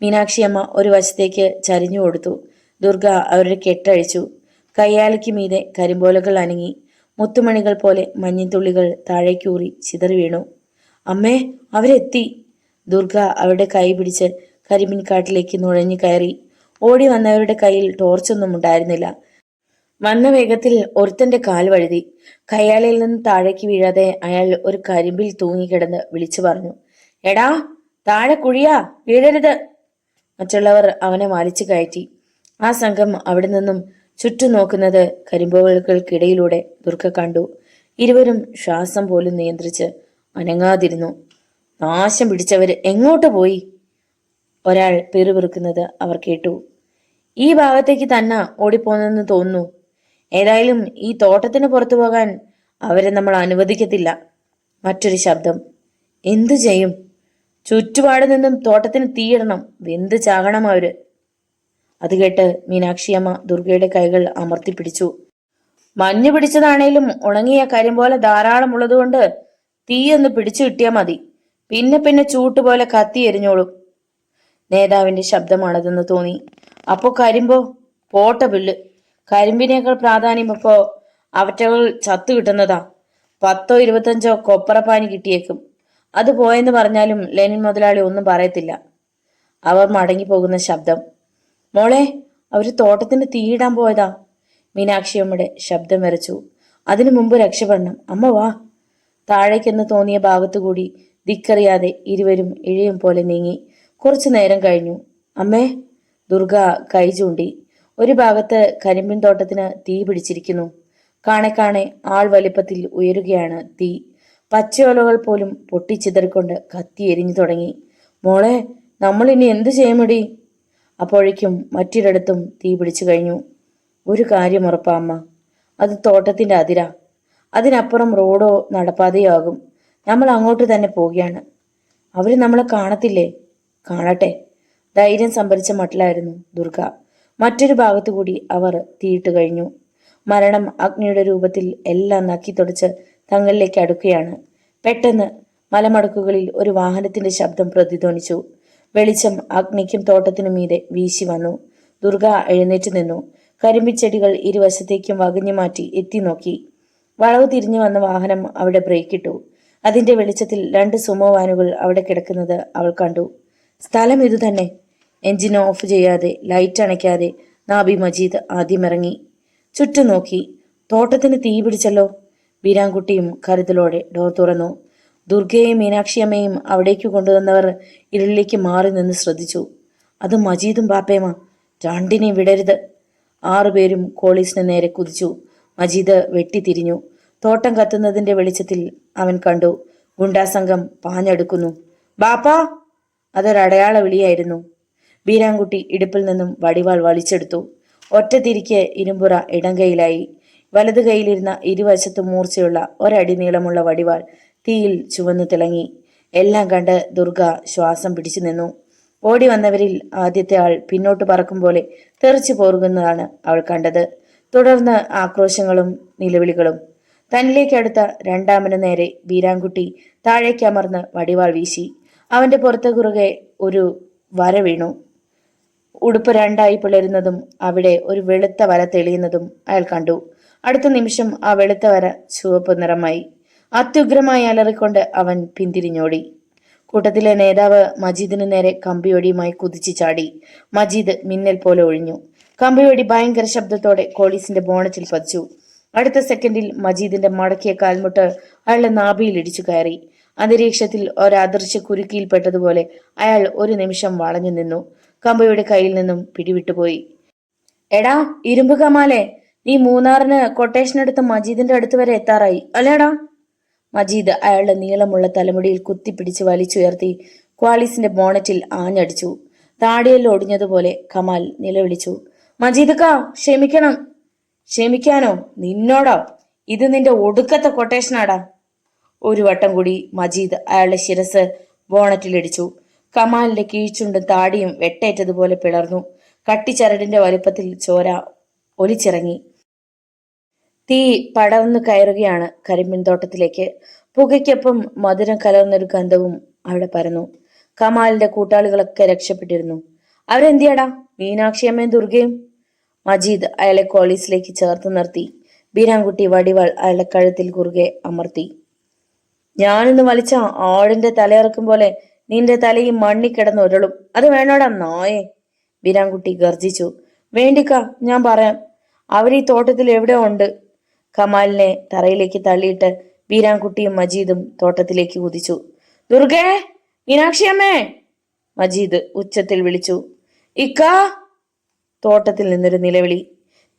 മീനാക്ഷിയമ്മ ഒരു വശത്തേക്ക് ചരിഞ്ഞു കൊടുത്തു. ദുർഗ അവരുടെ കെട്ടഴിച്ചു. കയ്യാലിക്ക് മീതെ കരിമ്പോലകൾ അനങ്ങി. മുത്തുമണികൾ പോലെ മഞ്ഞിത്തുള്ളികൾ താഴേക്കൂറി ചിതറി വീണു. അമ്മേ, അവരെത്തി! ദുർഗ അവരുടെ കൈ പിടിച്ച് കരിമ്പിൻ കാട്ടിലേക്ക് നുഴഞ്ഞു കയറി. ഓടി വന്നവരുടെ കയ്യിൽ ടോർച്ചൊന്നും ഉണ്ടായിരുന്നില്ല. വന്ന വേഗത്തിൽ ഒരുത്തന്റെ കാൽ വഴുതി. കയ്യാലയിൽ നിന്ന് താഴേക്ക് വീഴാതെ അയാൾ ഒരു കരിമ്പിൽ തൂങ്ങിക്കിടന്ന് വിളിച്ചു പറഞ്ഞു. എടാ, താഴെ കുഴിയാ, വീഴരുത്! മറ്റുള്ളവർ അവനെ വലിച്ചു കയറ്റി. ആ സംഘം അവിടെ നിന്നും ചുറ്റും നോക്കുന്നത് കരിമ്പോലകൾക്കിടയിലൂടെ ദുർഗ കണ്ടു. ഇരുവരും ശ്വാസം പോലും നിയന്ത്രിച്ച് അനങ്ങാതിരുന്നു. നാശം പിടിച്ചവര് എങ്ങോട്ട് പോയി? ഒരാൾ പിറുപിറുക്കുന്നത് അവർ കേട്ടു. ഈ ഭാഗത്തേക്ക് തന്നെ ഓടിപ്പോന്നെന്ന് തോന്നുന്നു. ഏതായാലും ഈ തോട്ടത്തിന് പുറത്തു പോകാൻ അവരെ നമ്മൾ അനുവദിക്കത്തില്ല. മറ്റൊരു ശബ്ദം. എന്തു ചെയ്യും? ചുറ്റുപാട് നിന്നും തോട്ടത്തിന് തീയിടണം, വെന്ത് ചാകണം അവര്. അത് കേട്ട് മീനാക്ഷിയമ്മ ദുർഗയുടെ കൈകൾ അമർത്തി പിടിച്ചു. മഞ്ഞ് പിടിച്ചതാണേലും ഉണങ്ങിയ കരിമ്പോലെ ധാരാളം ഉള്ളതുകൊണ്ട് തീയൊന്ന് പിടിച്ചു കിട്ടിയാൽ മതി. പിന്നെ പിന്നെ ചൂട്ടുപോലെ കത്തി എരിഞ്ഞോളും. നേതാവിന്റെ ശബ്ദമാണതെന്ന് തോന്നി. അപ്പോ കരിമ്പോ? പോട്ട പുല്ല്. കരിമ്പിനേക്കാൾ പ്രാധാന്യം ഇപ്പോ അവറ്റകൾ ചത്തു കിട്ടുന്നതാ. 10 25 കൊപ്പറപ്പാനി കിട്ടിയേക്കും. അത് പോയെന്ന് പറഞ്ഞാലും ലെനിൻ മുതലാളി ഒന്നും പറയത്തില്ല. അവർ മടങ്ങിപ്പോകുന്ന ശബ്ദം. മോളെ, അവര് തോട്ടത്തിന് തീയിടാൻ പോയതാ. മീനാക്ഷിയമ്മയുടെ ശബ്ദം വിറച്ചു. അതിനു മുമ്പ് രക്ഷപ്പെടണം. അമ്മ വാ. താഴേക്കെന്ന് തോന്നിയ ഭാഗത്തുകൂടി ദിക്കറിയാതെ ഇരുവരും ഇഴയും പോലെ നീങ്ങി. കുറച്ചു നേരം കഴിഞ്ഞു. അമ്മേ! ദുർഗ കൈ ചൂണ്ടി. ഒരു ഭാഗത്ത് കരിമ്പിൻ തോട്ടത്തിന് തീ പിടിച്ചിരിക്കുന്നു. കാണെ കാണെ ആൾ വലിപ്പത്തിൽ ഉയരുകയാണ് തീ. പച്ചയോലകൾ പോലും പൊട്ടിച്ചിതറിക്കൊണ്ട് കത്തി എരിഞ്ഞു തുടങ്ങി. മോളെ, നമ്മൾ ഇനി എന്തു ചെയ്യുമടി? അപ്പോഴേക്കും മറ്റൊരിടത്തും തീ പിടിച്ചു കഴിഞ്ഞു. ഒരു കാര്യം ഉറപ്പാ അമ്മ, അത് തോട്ടത്തിന്റെ അതിരാ. അതിനപ്പുറം റോഡോ നടപ്പാതയോ ആകും. നമ്മൾ അങ്ങോട്ട് തന്നെ പോവുകയാണ്. അവര് നമ്മളെ കാണത്തില്ലേ? കാണട്ടെ. ധൈര്യം സംഭരിച്ച മട്ടിലായിരുന്നു ദുർഗ. മറ്റൊരു ഭാഗത്തുകൂടി അവർ തീയിട്ട് കഴിഞ്ഞു. മരണം അഗ്നിയുടെ രൂപത്തിൽ എല്ലാം നക്കി തുടച്ച് തങ്ങളിലേക്ക് അടുക്കുകയാണ്. പെട്ടെന്ന് മലമടക്കുകളിൽ ഒരു വാഹനത്തിന്റെ ശബ്ദം പ്രതിധ്വനിച്ചു. വെളിച്ചം അഗ്നിക്കും തോട്ടത്തിനു മീതെ വീശി വന്നു. ദുർഗ എഴുന്നേറ്റ് നിന്നു. കരിമ്പിച്ചെടികൾ ഇരുവശത്തേക്കും വകഞ്ഞു മാറ്റി എത്തി നോക്കി. വളവ് തിരിഞ്ഞു വന്ന വാഹനം അവിടെ ബ്രേക്കിട്ടു. അതിന്റെ വെളിച്ചത്തിൽ 2 സുമോ വാനുകൾ അവിടെ കിടക്കുന്നത് അവൾ കണ്ടു. സ്ഥലം ഇതുതന്നെ. എഞ്ചിൻ ഓഫ് ചെയ്യാതെ ലൈറ്റ് അണയ്ക്കാതെ നാബി മജീദ് ആദ്യം ഇറങ്ങി. ചുറ്റും നോക്കി. തോട്ടത്തിന് തീ പിടിച്ചല്ലോ. ബീരാൻകുട്ടിയും കരുതലോടെ ഡോർ തുറന്നു. ദുർഗയെയും മീനാക്ഷിയമ്മയും അവിടേക്ക് കൊണ്ടുവന്നവർ ഇരുളിലേക്ക് മാറി നിന്ന് ശ്രദ്ധിച്ചു. അത് മജീദും ബാപ്പയുമാ. രണ്ടിനെയും വിടരുത്. 6 പേരും കോളീസിന് നേരെ കുതിച്ചു. മജീദ് വെട്ടിത്തിരിഞ്ഞു. തോട്ടം കത്തുന്നതിന്റെ വെളിച്ചത്തിൽ അവൻ കണ്ടു ഗുണ്ടാസംഘം പാഞ്ഞെടുക്കുന്നു. ബാപ്പാ! അതൊരടയാള വിളിയായിരുന്നു. ബീരാൻകുട്ടി ഇടുപ്പിൽ നിന്നും വടിവാൾ വലിച്ചെടുത്തു. ഒറ്റ തിരിക്ക് ഇരുമ്പുറ ഇടംകൈയിലായി. വലതു കൈയിലിരുന്ന ഇരുവശത്ത് മൂർച്ചയുള്ള ഒരടി നീളമുള്ള വടിവാൾ തീയിൽ ചുവന്നു തിളങ്ങി. എല്ലാം കണ്ട് ദുർഗ ശ്വാസം പിടിച്ചു നിന്നു. ഓടി വന്നവരിൽ ആദ്യത്തെ ആൾ പിന്നോട്ട് പറക്കും പോലെ തെറിച്ചു പോറുന്നതാണ് അവൾ കണ്ടത്. തുടർന്ന് ആക്രോശങ്ങളും നിലവിളികളും. തന്നിലേക്കടുത്ത രണ്ടാമന് നേരെ ബീരാൻകുട്ടി താഴേക്ക് അമർന്ന് വടിവാൾ വീശി. അവന്റെ പുറത്ത് കുറുകെ ഒരു വര വീണു. ഉടുപ്പ് രണ്ടായി പിളരുന്നതും അവിടെ ഒരു വെളുത്ത വര തെളിയുന്നതും അയാൾ കണ്ടു. അടുത്ത നിമിഷം ആ വെളുത്ത വര ചുവപ്പ് നിറമായി. അത്യുഗ്രമായി അലറിക്കൊണ്ട് അവൻ പിന്തിരിഞ്ഞോടി. കൂട്ടത്തിലെ നേതാവ് മജീദിന് നേരെ കമ്പിവടിയുമായി കുതിച്ചു ചാടി. മജീദ് മിന്നൽ പോലെ ഒഴിഞ്ഞു. കമ്പിവടി ഭയങ്കര ശബ്ദത്തോടെ കോളീസിന്റെ ബോണറ്റിൽ പതിച്ചു. അടുത്ത സെക്കൻഡിൽ മജീദിന്റെ മടക്കിയ കാൽമുട്ട് അയാളുടെ നാഭിയിൽ ഇടിച്ചു കയറി. അന്തരീക്ഷത്തിൽ ഒരദൃശ്യ കുരുക്കിയിൽപ്പെട്ടതുപോലെ അയാൾ ഒരു നിമിഷം വളഞ്ഞു നിന്നു. കമ്പിയുടെ കയ്യിൽ നിന്നും പിടിവിട്ടുപോയി. എടാ ഇരുമ്പ് കമാലെ, നീ മൂന്നാറിന് കൊട്ടേഷൻ എടുത്ത മജീദിന്റെ അടുത്ത് വരെ എത്താറായി അല്ലേടാ? മജീദ് അയാളുടെ നീളമുള്ള തലമുടിയിൽ കുത്തിപ്പിടിച്ച് വലിച്ചുയർത്തി ക്വാളിസിന്റെ ബോണറ്റിൽ ആഞ്ഞടിച്ചു. താടിയെല്ലാം ഒടിഞ്ഞതുപോലെ കമാൽ നിലവിളിച്ചു. മജീദക്കാ, ക്ഷമിക്കണം. ക്ഷമിക്കാനോ? നിന്നോടോ? ഇത് നിന്റെ ഒടുക്കത്തെ കൊട്ടേഷനാടാ. ഒരു വട്ടം കൂടി മജീദ് അയാളുടെ ശിരസ് ബോണറ്റിലിടിച്ചു. കമാലിന്റെ കീഴ്ചുണ്ടും താടിയും വെട്ടേറ്റതുപോലെ പിളർന്നു. കട്ടിച്ചരടിന്റെ വലുപ്പത്തിൽ ചോര ഒലിച്ചിറങ്ങി. തീ പടർന്നു കയറുകയാണ് കരിമ്പിൻ തോട്ടത്തിലേക്ക്. പുകയ്ക്കൊപ്പം മധുരം കലർന്നൊരു ഗന്ധവും അവിടെ പരന്നു. കമാലിന്റെ കൂട്ടാളികളൊക്കെ രക്ഷപ്പെട്ടിരുന്നു. അവരെന്തിയാടാ? മീനാക്ഷിയമ്മയും ദുർഗയും? മജീദ് അയാളെ കോളീസിലേക്ക് ചേർത്ത് നിർത്തി. ബീരാൻകുട്ടി വടിവാൾ അയാളുടെ കഴുത്തിൽ കുറുകെ അമർത്തി. ഞാനിന്ന് വലിച്ച ആടിന്റെ തലയിറക്കും പോലെ നിന്റെ തലയും മണ്ണി കിടന്ന് ഉരുളും. അത് വേണോടാ നായേ! ബീരാൻകുട്ടി ഗർജിച്ചു. വേണ്ടിക്ക, ഞാൻ പറയാം. അവരീ തോട്ടത്തിൽ എവിടെ ഉണ്ട്. കമാലിനെ തറയിലേക്ക് തള്ളിയിട്ട് ബീരാൻകുട്ടിയും മജീദും തോട്ടത്തിലേക്ക് കുതിച്ചു. ദുർഗേ, മീനാക്ഷിയമ്മേ! മജീദ് ഉച്ചത്തിൽ വിളിച്ചു. ഇക്കാ! തോട്ടത്തിൽ നിന്നൊരു നിലവിളി.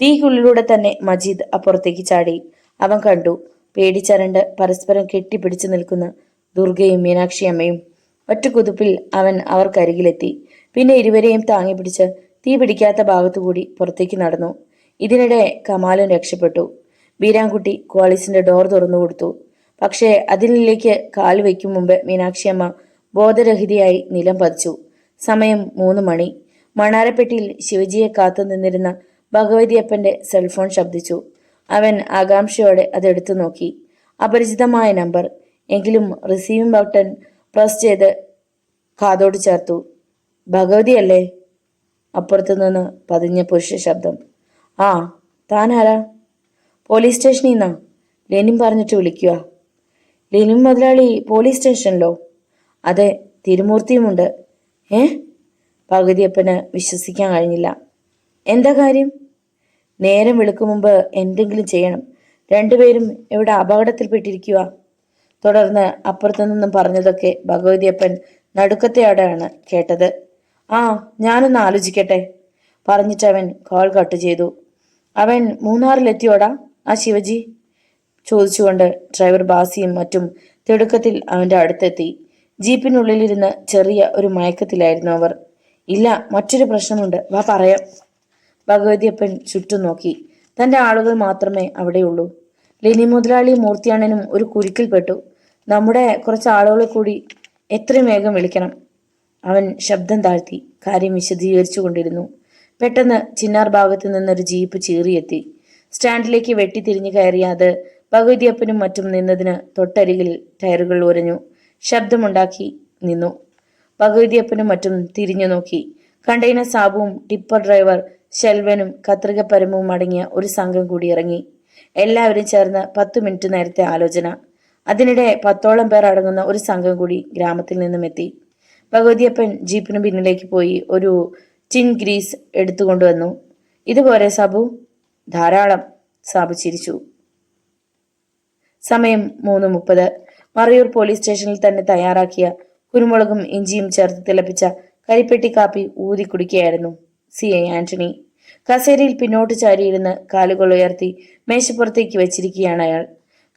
തീക്കുള്ളിലൂടെ തന്നെ മജീദ് അപ്പുറത്തേക്ക് ചാടി. അവൻ കണ്ടു പേടിച്ചരണ്ട് പരസ്പരം കെട്ടിപ്പിടിച്ചു നിൽക്കുന്ന ദുർഗയും മീനാക്ഷിയമ്മയും. ഒറ്റ കുതിപ്പിൽ അവൻ അവർക്കരികിലെത്തി. പിന്നെ ഇരുവരെയും താങ്ങി പിടിച്ച് തീ പിടിക്കാത്ത ഭാഗത്തുകൂടി പുറത്തേക്ക് നടന്നു. ഇതിനിടെ കമാലും രക്ഷപ്പെട്ടു. ബീരാൻകുട്ടി ക്വാളിസിന്റെ ഡോർ തുറന്നു കൊടുത്തു. പക്ഷേ അതിലേക്ക് കാൽ വയ്ക്കും മുമ്പ് മീനാക്ഷിയമ്മ ബോധരഹിതയായി നിലം പതിച്ചു. സമയം 3 മണി. മണാരപ്പെട്ടിയിൽ ശിവജിയെ കാത്തു നിന്നിരുന്ന ഭഗവതിയപ്പന്റെ സെൽഫോൺ ശബ്ദിച്ചു. അവൻ ആകാംക്ഷയോടെ അതെടുത്തു നോക്കി. അപരിചിതമായ നമ്പർ. എങ്കിലും റിസീവിംഗ് ബട്ടൺ പ്രസ് ചെയ്ത് കാതോട് ചേർത്തു. ഭഗവതിയല്ലേ? അപ്പുറത്തു നിന്ന് പതിഞ്ഞ പുരുഷ ശബ്ദം. ആ, താനാരാ? പോലീസ് സ്റ്റേഷനിൽ നിന്നാ. ലെനിൻ പറഞ്ഞിട്ട് വിളിക്കുക. ലെനിൻ മുതലാളി പോലീസ് സ്റ്റേഷനിലോ? അതെ, തിരുമൂർത്തിയുമുണ്ട്. ഏ? ഭഗവതിയപ്പന് വിശ്വസിക്കാൻ കഴിഞ്ഞില്ല. എന്താ കാര്യം? നേരം വെളുക്കും മുമ്പ് എന്തെങ്കിലും ചെയ്യണം. 2 പേരും ഇവിടെ അപകടത്തിൽപ്പെട്ടിരിക്കുക. തുടർന്ന് അപ്പുറത്തു നിന്നും പറഞ്ഞതൊക്കെ ഭഗവതിയപ്പൻ നടുക്കത്തെയോടെയാണ് കേട്ടത്. ആ, ഞാനൊന്ന് ആലോചിക്കട്ടെ പറഞ്ഞിട്ടവൻ കോൾ കട്ട് ചെയ്തു. അവൻ മൂന്നാറിലെത്തിയോടാ ആ ശിവജി? ചോദിച്ചുകൊണ്ട് ഡ്രൈവർ ബാസിയും മറ്റും തിടുക്കത്തിൽ അവന്റെ അടുത്തെത്തി. ജീപ്പിനുള്ളിലിരുന്ന് ചെറിയ ഒരു മയക്കത്തിലായിരുന്നു അവർ. ഇല്ല, മറ്റൊരു പ്രശ്നമുണ്ട്, വാ പറയാം. ഭഗവതിയപ്പൻ ചുറ്റും നോക്കി. തന്റെ ആളുകൾ മാത്രമേ അവിടെയുള്ളൂ. ലെനി മുതലാളിയും മൂർത്തിയണ്ണനും ഒരു കുരുക്കിൽപ്പെട്ടു. നമ്മുടെ കുറച്ച് ആളുകളെ കൂടി എത്രയും വേഗം വിളിക്കണം. അവൻ ശബ്ദം താഴ്ത്തി കാര്യം വിശദീകരിച്ചു കൊണ്ടിരുന്നു. പെട്ടെന്ന് ചിന്നാർ ഭാഗത്ത് നിന്നൊരു ജീപ്പ് ചീറിയെത്തി. സ്റ്റാൻഡിലേക്ക് വെട്ടിത്തിരിഞ്ഞു കയറിയ അത് ഭഗവതിയപ്പനും മറ്റും നിന്നതിന് തൊട്ടരികിൽ ടയറുകൾ ഉരഞ്ഞു ശബ്ദമുണ്ടാക്കി നിന്നു. ഭഗവതിയപ്പനും മറ്റും തിരിഞ്ഞു നോക്കി. കണ്ടെയ്നർ സാബുവും ടിപ്പർ ഡ്രൈവർ ശെൽവനും കത്രിക പരമവും അടങ്ങിയ ഒരു സംഘം കൂടി ഇറങ്ങി. എല്ലാവരും ചേർന്ന് 10 മിനിറ്റ് നേരത്തെ ആലോചന. അതിനിടെ 10ഓളം പേർ അടങ്ങുന്ന ഒരു സംഘം കൂടി ഗ്രാമത്തിൽ നിന്നും എത്തി. ഭഗവതിയപ്പൻ ജീപ്പിന് പിന്നിലേക്ക് പോയി ഒരു ടിൻ ഗ്രീസ് എടുത്തുകൊണ്ടുവന്നു. ഇതുപോലെ സാബു? ധാരാളം, സാബു ചിരിച്ചു. സമയം 3:30. മറയൂർ പോലീസ് സ്റ്റേഷനിൽ തന്നെ തയ്യാറാക്കിയ കുരുമുളകും ഇഞ്ചിയും ചേർത്ത് തിളപ്പിച്ച കരിപ്പെട്ടി കാപ്പി ഊതി കുടിക്കുകയായിരുന്നു CI ആന്റണി. കസേരയിൽ പിന്നോട്ട് ചാരിയിരുന്ന് കാലുകൾ ഉയർത്തി മേശപ്പുറത്തേക്ക് വെച്ചിരിക്കുകയാണ് അയാൾ.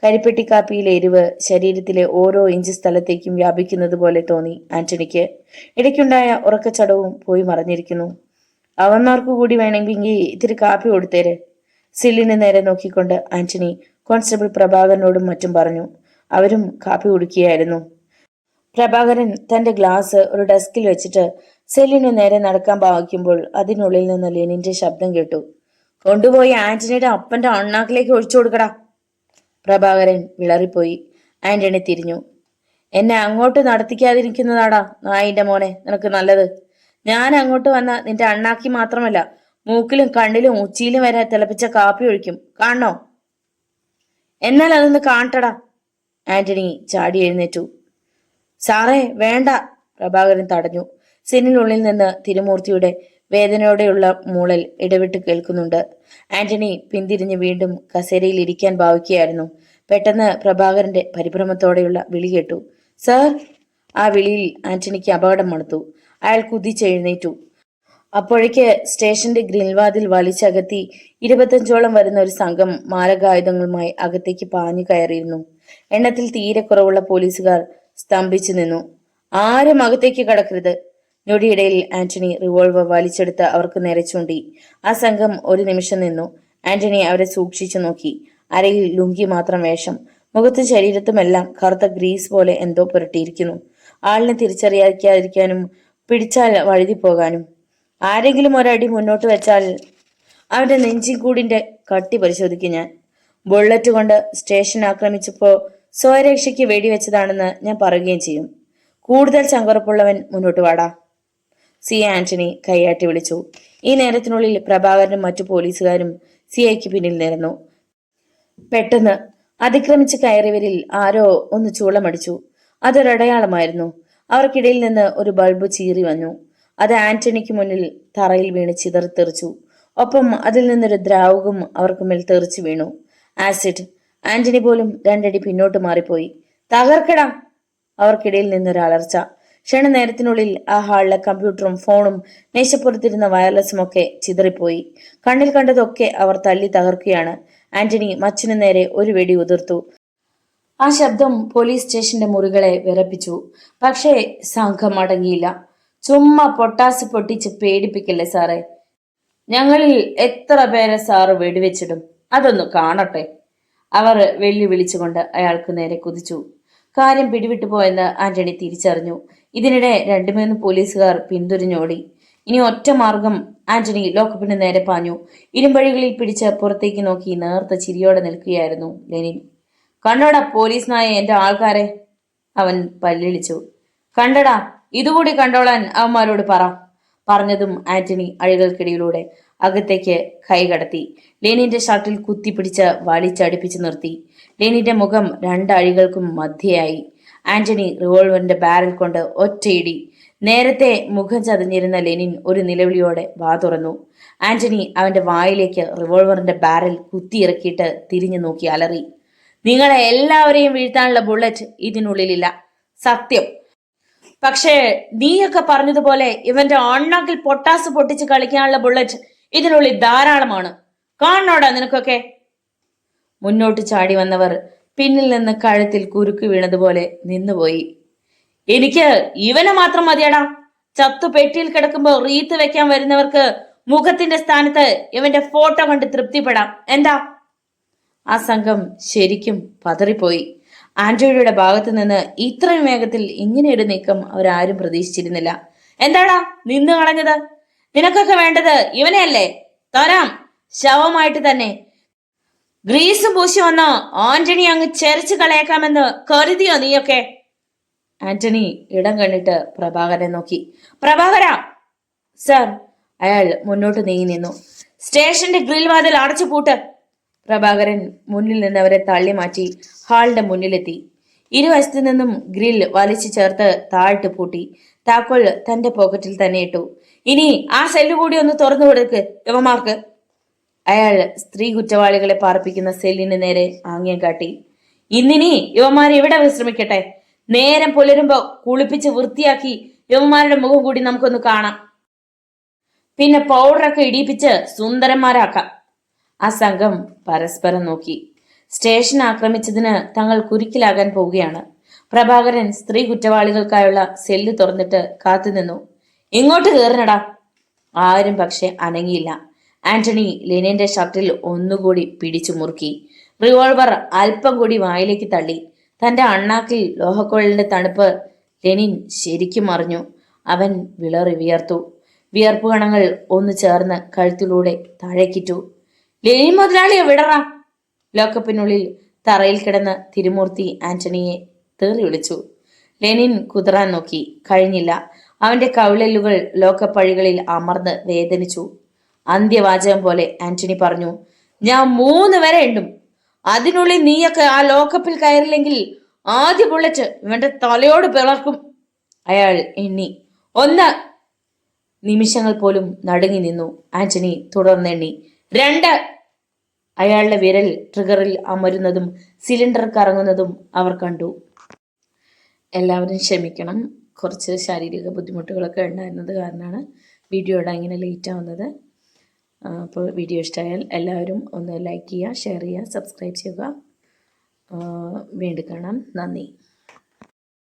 കരിപ്പെട്ടി കാപ്പിയിലെ എരിവ് ശരീരത്തിലെ ഓരോ ഇഞ്ച് സ്ഥലത്തേക്കും വ്യാപിക്കുന്നത് പോലെ തോന്നി ആന്റണിക്ക്. ഇടയ്ക്കുണ്ടായ ഉറക്കച്ചടവും പോയി മറഞ്ഞിരിക്കുന്നു. അവന്മാർക്കു കൂടി വേണമെങ്കിൽ ഇത്തിരി കാപ്പി കൊടുത്തേര്. സില്ലിന് നേരെ നോക്കിക്കൊണ്ട് ആന്റണി കോൺസ്റ്റബിൾ പ്രഭാകരനോടും മറ്റും പറഞ്ഞു. അവരും കാപ്പി കുടിക്കുകയായിരുന്നു. പ്രഭാകരൻ തന്റെ ഗ്ലാസ് ഒരു ഡെസ്കിൽ വെച്ചിട്ട് സെല്ലിനു നേരെ നടക്കാൻ ഭാവിക്കുമ്പോൾ അതിനുള്ളിൽ നിന്ന് ലെനിന്റെ ശബ്ദം കേട്ടു. കൊണ്ടുപോയി ആന്റണിയുടെ അപ്പന്റെ അണ്ണാക്കിലേക്ക് ഒഴിച്ചു കൊടുക്കടാ. പ്രഭാകരൻ വിളറിപ്പോയി. ആന്റണി തിരിഞ്ഞു. എന്നെ അങ്ങോട്ട് നടത്തിക്കാതിരിക്കുന്നതാടാ നായിന്റെ മോനെ നിനക്ക് നല്ലത്. ഞാൻ അങ്ങോട്ട് വന്ന നിന്റെ അണ്ണാക്കി മാത്രമല്ല മൂക്കിലും കണ്ണിലും ഉച്ചിയിലും വരെ തിളപ്പിച്ച കാപ്പി ഒഴിക്കും. കാണണോ? എന്നാൽ അതൊന്ന് കാണട്ടടാ. ആന്റണി ചാടി എഴുന്നേറ്റു. സാറേ വേണ്ട, പ്രഭാകരൻ തടഞ്ഞു. സെല്ലിനുള്ളിൽ നിന്ന് തിരുമൂർത്തിയുടെ വേദനയോടെയുള്ള മൂളൽ ഇടവിട്ട് കേൾക്കുന്നുണ്ട്. ആന്റണി പിന്തിരിഞ്ഞ് വീണ്ടും കസേരയിൽ ഇരിക്കാൻ ഭാവിക്കുകയായിരുന്നു. പെട്ടെന്ന് പ്രഭാകരന്റെ പരിഭ്രമത്തോടെയുള്ള വിളി കേട്ടു. സർ! ആ വിളിയിൽ ആന്റണിക്ക് അപകടം മണത്തു. അയാൾ കുതിച്ചെഴുന്നേറ്റു. അപ്പോഴേക്ക് സ്റ്റേഷന്റെ ഗ്രിൽവാതിൽ വലിച്ചകത്തി 25ഓളം വരുന്ന ഒരു സംഘം മാരകായുധങ്ങളുമായി അകത്തേക്ക് പാഞ്ഞു കയറിയിരുന്നു. എണ്ണത്തിൽ തീരെ കുറവുള്ള പോലീസുകാർ സ്തംഭിച്ചു നിന്നു. ആരും അകത്തേക്ക് കടക്കരുത്. ഞൊടിയിടയിൽ ആന്റണി റിവോൾവർ വലിച്ചെടുത്ത് അവർക്ക് നേരെ ചൂണ്ടി. ആ സംഘം ഒരു നിമിഷം നിന്നു. ആന്റണി അവരെ സൂക്ഷിച്ചു നോക്കി. അരയിൽ ലുങ്കി മാത്രം വേഷം. മുഖത്തും ശരീരത്തുമെല്ലാം കറുത്ത ഗ്രീസ് പോലെ എന്തോ പുരട്ടിയിരിക്കുന്നു. ആളിനെ തിരിച്ചറിയാതിരിക്കാനും പിടിച്ചാൽ വഴുതി പോകാനും. ആരെങ്കിലും ഒരടി മുന്നോട്ട് വെച്ചാൽ അവന്റെ നെഞ്ചിൻകൂടിന്റെ കട്ടി പരിശോധിക്കും ഞാൻ. ബുള്ളറ്റ് കൊണ്ട് സ്റ്റേഷൻ ആക്രമിച്ചപ്പോ സ്വയരക്ഷയ്ക്ക് വെടിവെച്ചതാണെന്ന് ഞാൻ പറയുകയും ചെയ്യും. കൂടുതൽ ചങ്കുറപ്പുള്ളവൻ മുന്നോട്ട് വാടാ. ആന്റണി കൈയാട്ടി വിളിച്ചു. ഈ നേരത്തിനുള്ളിൽ പ്രഭാകരനും മറ്റു പോലീസുകാരും CIക്ക് പിന്നിൽ നിരന്നു. പെട്ടെന്ന് അതിക്രമിച്ച് കയറിയവരിൽ ആരോ ഒന്ന് ചൂളമടിച്ചു. അതൊരടയാളമായിരുന്നു. അവർക്കിടയിൽ നിന്ന് ഒരു ബൾബ് ചീറി വന്നു. അത് ആന്റണിക്ക് മുന്നിൽ തറയിൽ വീണ് ചിതറിത്തെറിച്ചു. ഒപ്പം അതിൽ നിന്നൊരു ദ്രാവകം അവർക്ക് മേൽ തെറിച്ചു വീണു. ആസിഡ്. ആന്റണി പോലും 2 അടി പിന്നോട്ട് മാറിപ്പോയി. തകർക്കടാ! അവർക്കിടയിൽ നിന്നൊരലർച്ച. ക്ഷണനേരത്തിനുള്ളിൽ ആ ഹാളിലെ കമ്പ്യൂട്ടറും ഫോണും മേശപ്പുറത്തിരുന്ന വയർലെസ്സും ഒക്കെ ചിതറിപ്പോയി. കണ്ണിൽ കണ്ടതൊക്കെ അവർ തല്ലി തകർക്കുകയാണ്. ആന്റണി മച്ചിനു നേരെ ഒരു വെടി ഉതിർത്തു. ആ ശബ്ദം പോലീസ് സ്റ്റേഷന്റെ മുറികളെ വിറപ്പിച്ചു. പക്ഷേ സംഘം അടങ്ങിയില്ല. ചുമ്മാ പൊട്ടാസ് പൊട്ടിച്ച് പേടിപ്പിക്കല്ലേ സാറേ. ഞങ്ങളിൽ എത്ര പേരെ സാറ് വെടിവെച്ചിടും? അതൊന്ന് കാണട്ടെ. അവർ വെല്ലുവിളിച്ചുകൊണ്ട് അയാൾക്ക് നേരെ കുതിച്ചു. കാര്യം പിടിവിട്ടു പോയെന്ന് ആന്റണി തിരിച്ചറിഞ്ഞു. ഇതിനിടെ 2-3 പോലീസുകാർ പിന്തുടർന്നോടി. ഇനി ഒറ്റ മാർഗം. ആന്റണി ലോക്കപ്പിന് നേരെ പാഞ്ഞു. ഇരുമ്പഴികളിൽ പിടിച്ച് പുറത്തേക്ക് നോക്കി നേർത്ത ചിരിയോടെ നിൽക്കുകയായിരുന്നു ലെനിൻ. കണ്ടോടാ പോലീസ് നായ എന്റെ ആൾക്കാരെ, അവൻ പല്ലിളിച്ചു. കണ്ടടാ, ഇതുകൂടി കണ്ടോളാൻ അവന്മാരോട് പറ. പറഞ്ഞതും ആന്റണി അഴികൾക്കിടയിലൂടെ അകത്തേക്ക് കൈ കടത്തി. ലെനിന്റെ ഷർട്ടിൽ കുത്തിപ്പിടിച്ച് വലിച്ചടിപ്പിച്ചു നിർത്തി. ലെനിന്റെ മുഖം 2 അഴികൾക്കും മധ്യയായി. ആന്റണി റിവോൾവറിന്റെ ബാരൽ കൊണ്ട് ഒറ്റയിടി. നേരത്തെ മുഖം ചതഞ്ഞിരുന്ന ലെനിൻ ഒരു നിലവിളിയോടെ വാ തുറന്നു. ആന്റണി അവന്റെ വായിലേക്ക് റിവോൾവറിന്റെ ബാരൽ കുത്തിയിറക്കിയിട്ട് തിരിഞ്ഞു നോക്കി അലറി. നിങ്ങളെ എല്ലാവരെയും വീഴ്ത്താനുള്ള ബുള്ളറ്റ് ഇതിനുള്ളിലില്ല, സത്യം. പക്ഷേ നീയൊക്കെ പറഞ്ഞതുപോലെ ഇവന്റെ അണ്ണാക്കിൽ പൊട്ടാസ് പൊട്ടിച്ച് കളിക്കാനുള്ള ബുള്ളറ്റ് ഇതിനുള്ളിൽ ധാരാളമാണ്. കാണണോടാ നിനക്കൊക്കെ. മുന്നോട്ട് ചാടി വന്നവർ പിന്നിൽ നിന്ന് കഴുത്തിൽ കുരുക്ക് വീണതുപോലെ നിന്നുപോയി. എനിക്ക് ഇവനെ മാത്രം മതിയടാ. ചത്തു പെട്ടിയിൽ കിടക്കുമ്പോ റീത്ത് വെക്കാൻ വരുന്നവർക്ക് മുഖത്തിന്റെ സ്ഥാനത്ത് ഇവന്റെ ഫോട്ടോ കണ്ട് തൃപ്തിപ്പെടാം. എന്താ? ആ സംഘം ശരിക്കും പതറിപ്പോയി. ആന്റണിയുടെ ഭാഗത്തു നിന്ന് ഇത്രയും വേഗത്തിൽ ഇങ്ങനെയൊരു നീക്കം അവരാരും പ്രതീക്ഷിച്ചിരുന്നില്ല. എന്താടാ നിന്ന് കളഞ്ഞത്? നിനക്കൊക്കെ വേണ്ടത് ഇവനെയല്ലേ? തരാം, ശവമായിട്ട് തന്നെ. ഗ്രീസ് പൂശി വന്ന ആന്റണി അങ്ങ് ചെരച്ചു കളയേക്കാമെന്ന് കരുതിയോ നീയൊക്കെ? ആന്റണി ഇടം കണ്ടിട്ട് പ്രഭാകരനെ നോക്കി. പ്രഭാകര! സർ! അയാൾ മുന്നോട്ട് നീങ്ങി നിന്നു. സ്റ്റേഷന്റെ ഗ്രിൽ വാതിൽ അടച്ചു പൂട്ട്. പ്രഭാകരൻ മുന്നിൽ നിന്നവരെ തള്ളി മാറ്റി ഹാളിന്റെ മുന്നിലെത്തി. ഇരുവശത്തു നിന്നും ഗ്രിൽ വലിച്ചു ചേർത്ത് താഴ്ത്തു പൂട്ടി. താക്കോൽ തന്റെ പോക്കറ്റിൽ തന്നെ ഇട്ടു. ഇനി ആ സെല്ല് കൂടി ഒന്ന് തുറന്നു കൊടുക്ക് യവന്മാർക്ക്. അയാൾ സ്ത്രീ കുറ്റവാളികളെ പാർപ്പിക്കുന്ന സെല്ലിന് നേരെ ആംഗ്യം കാട്ടി. ഇന്നിനി യുവമാരെ ഇവിടെ വിശ്രമിക്കട്ടെ. നേരം പുലരുമ്പോ കുളിപ്പിച്ച് വൃത്തിയാക്കി യുവമാരുടെ മുഖം കൂടി നമുക്കൊന്ന് കാണാം. പിന്നെ പൗഡറൊക്കെ ഇടിയിപ്പിച്ച് സുന്ദരന്മാരാക്കാം. ആ സംഘം പരസ്പരം നോക്കി. സ്റ്റേഷൻ ആക്രമിച്ചതിന് തങ്ങൾ കുരുക്കിലാകാൻ പോവുകയാണ്. പ്രഭാകരൻ സ്ത്രീ കുറ്റവാളികൾക്കായുള്ള സെല്ല് തുറന്നിട്ട് കാത്തുനിന്നു. ഇങ്ങോട്ട് കയറിനടാ. ആരും പക്ഷെ അനങ്ങിയില്ല. ആന്റണി ലെനിന്റെ ഷർട്ടിൽ ഒന്നുകൂടി പിടിച്ചു മുറുക്കി. റിവോൾവർ അല്പം കൂടി വായിലേക്ക് തള്ളി. തന്റെ അണ്ണാക്കിൽ ലോഹക്കുഴലിന്റെ തണുപ്പ് ലെനിൻ ശരിക്കും അറിഞ്ഞു. അവൻ വിളറി വിയർത്തു. വിയർപ്പ് കണങ്ങൾ ഒന്ന് ചേർന്ന് കഴുത്തിലൂടെ താഴേക്കിറ്റു. ലെനിൻ മുതലാളിയെ വിടറാ. ലോക്കപ്പിനുള്ളിൽ തറയിൽ കിടന്ന് തിരുമൂർത്തി ആന്റണിയെ തേറി വിളിച്ചു. ലെനിൻ കുതിറാൻ നോക്കി. കഴിഞ്ഞില്ല. അവന്റെ കവിളലുകൾ ലോക്കപ്പഴികളിൽ അമർന്ന് വേദനിച്ചു. അന്ത്യവാചകം പോലെ ആന്റണി പറഞ്ഞു, ഞാൻ 3 വരെ എണ്ണും. അതിനുള്ളിൽ നീയൊക്കെ ആ ലോക്കപ്പിൽ കയറില്ലെങ്കിൽ ആദ്യ ബുള്ളറ്റ് ഇവന്റെ തലയോട് പിളർക്കും. അയാൾ എണ്ണി. 1. നിമിഷങ്ങൾ പോലും നടുങ്ങി നിന്നു. ആന്റണി തുടർന്നെണ്ണി. 2. അയാളുടെ വിരൽ ട്രിഗറിൽ അമരുന്നതും സിലിണ്ടർ കറങ്ങുന്നതും അവർ കണ്ടു. എല്ലാവരും ക്ഷമിക്കണം. കുറച്ച് ശാരീരിക ബുദ്ധിമുട്ടുകളൊക്കെ ഉണ്ടായിരുന്നത് കാരണമാണ് വീഡിയോ ഇടാൻ ഇങ്ങനെ ലേറ്റ് ആവുന്നത്. അപ്പോൾ വീഡിയോ ഇഷ്ടമായാൽ എല്ലാവരും ഒന്ന് ലൈക്ക് ചെയ്യുക, ഷെയർ ചെയ്യുക, സബ്സ്ക്രൈബ് ചെയ്യുക. വീണ്ടും കാണാം. നന്ദി.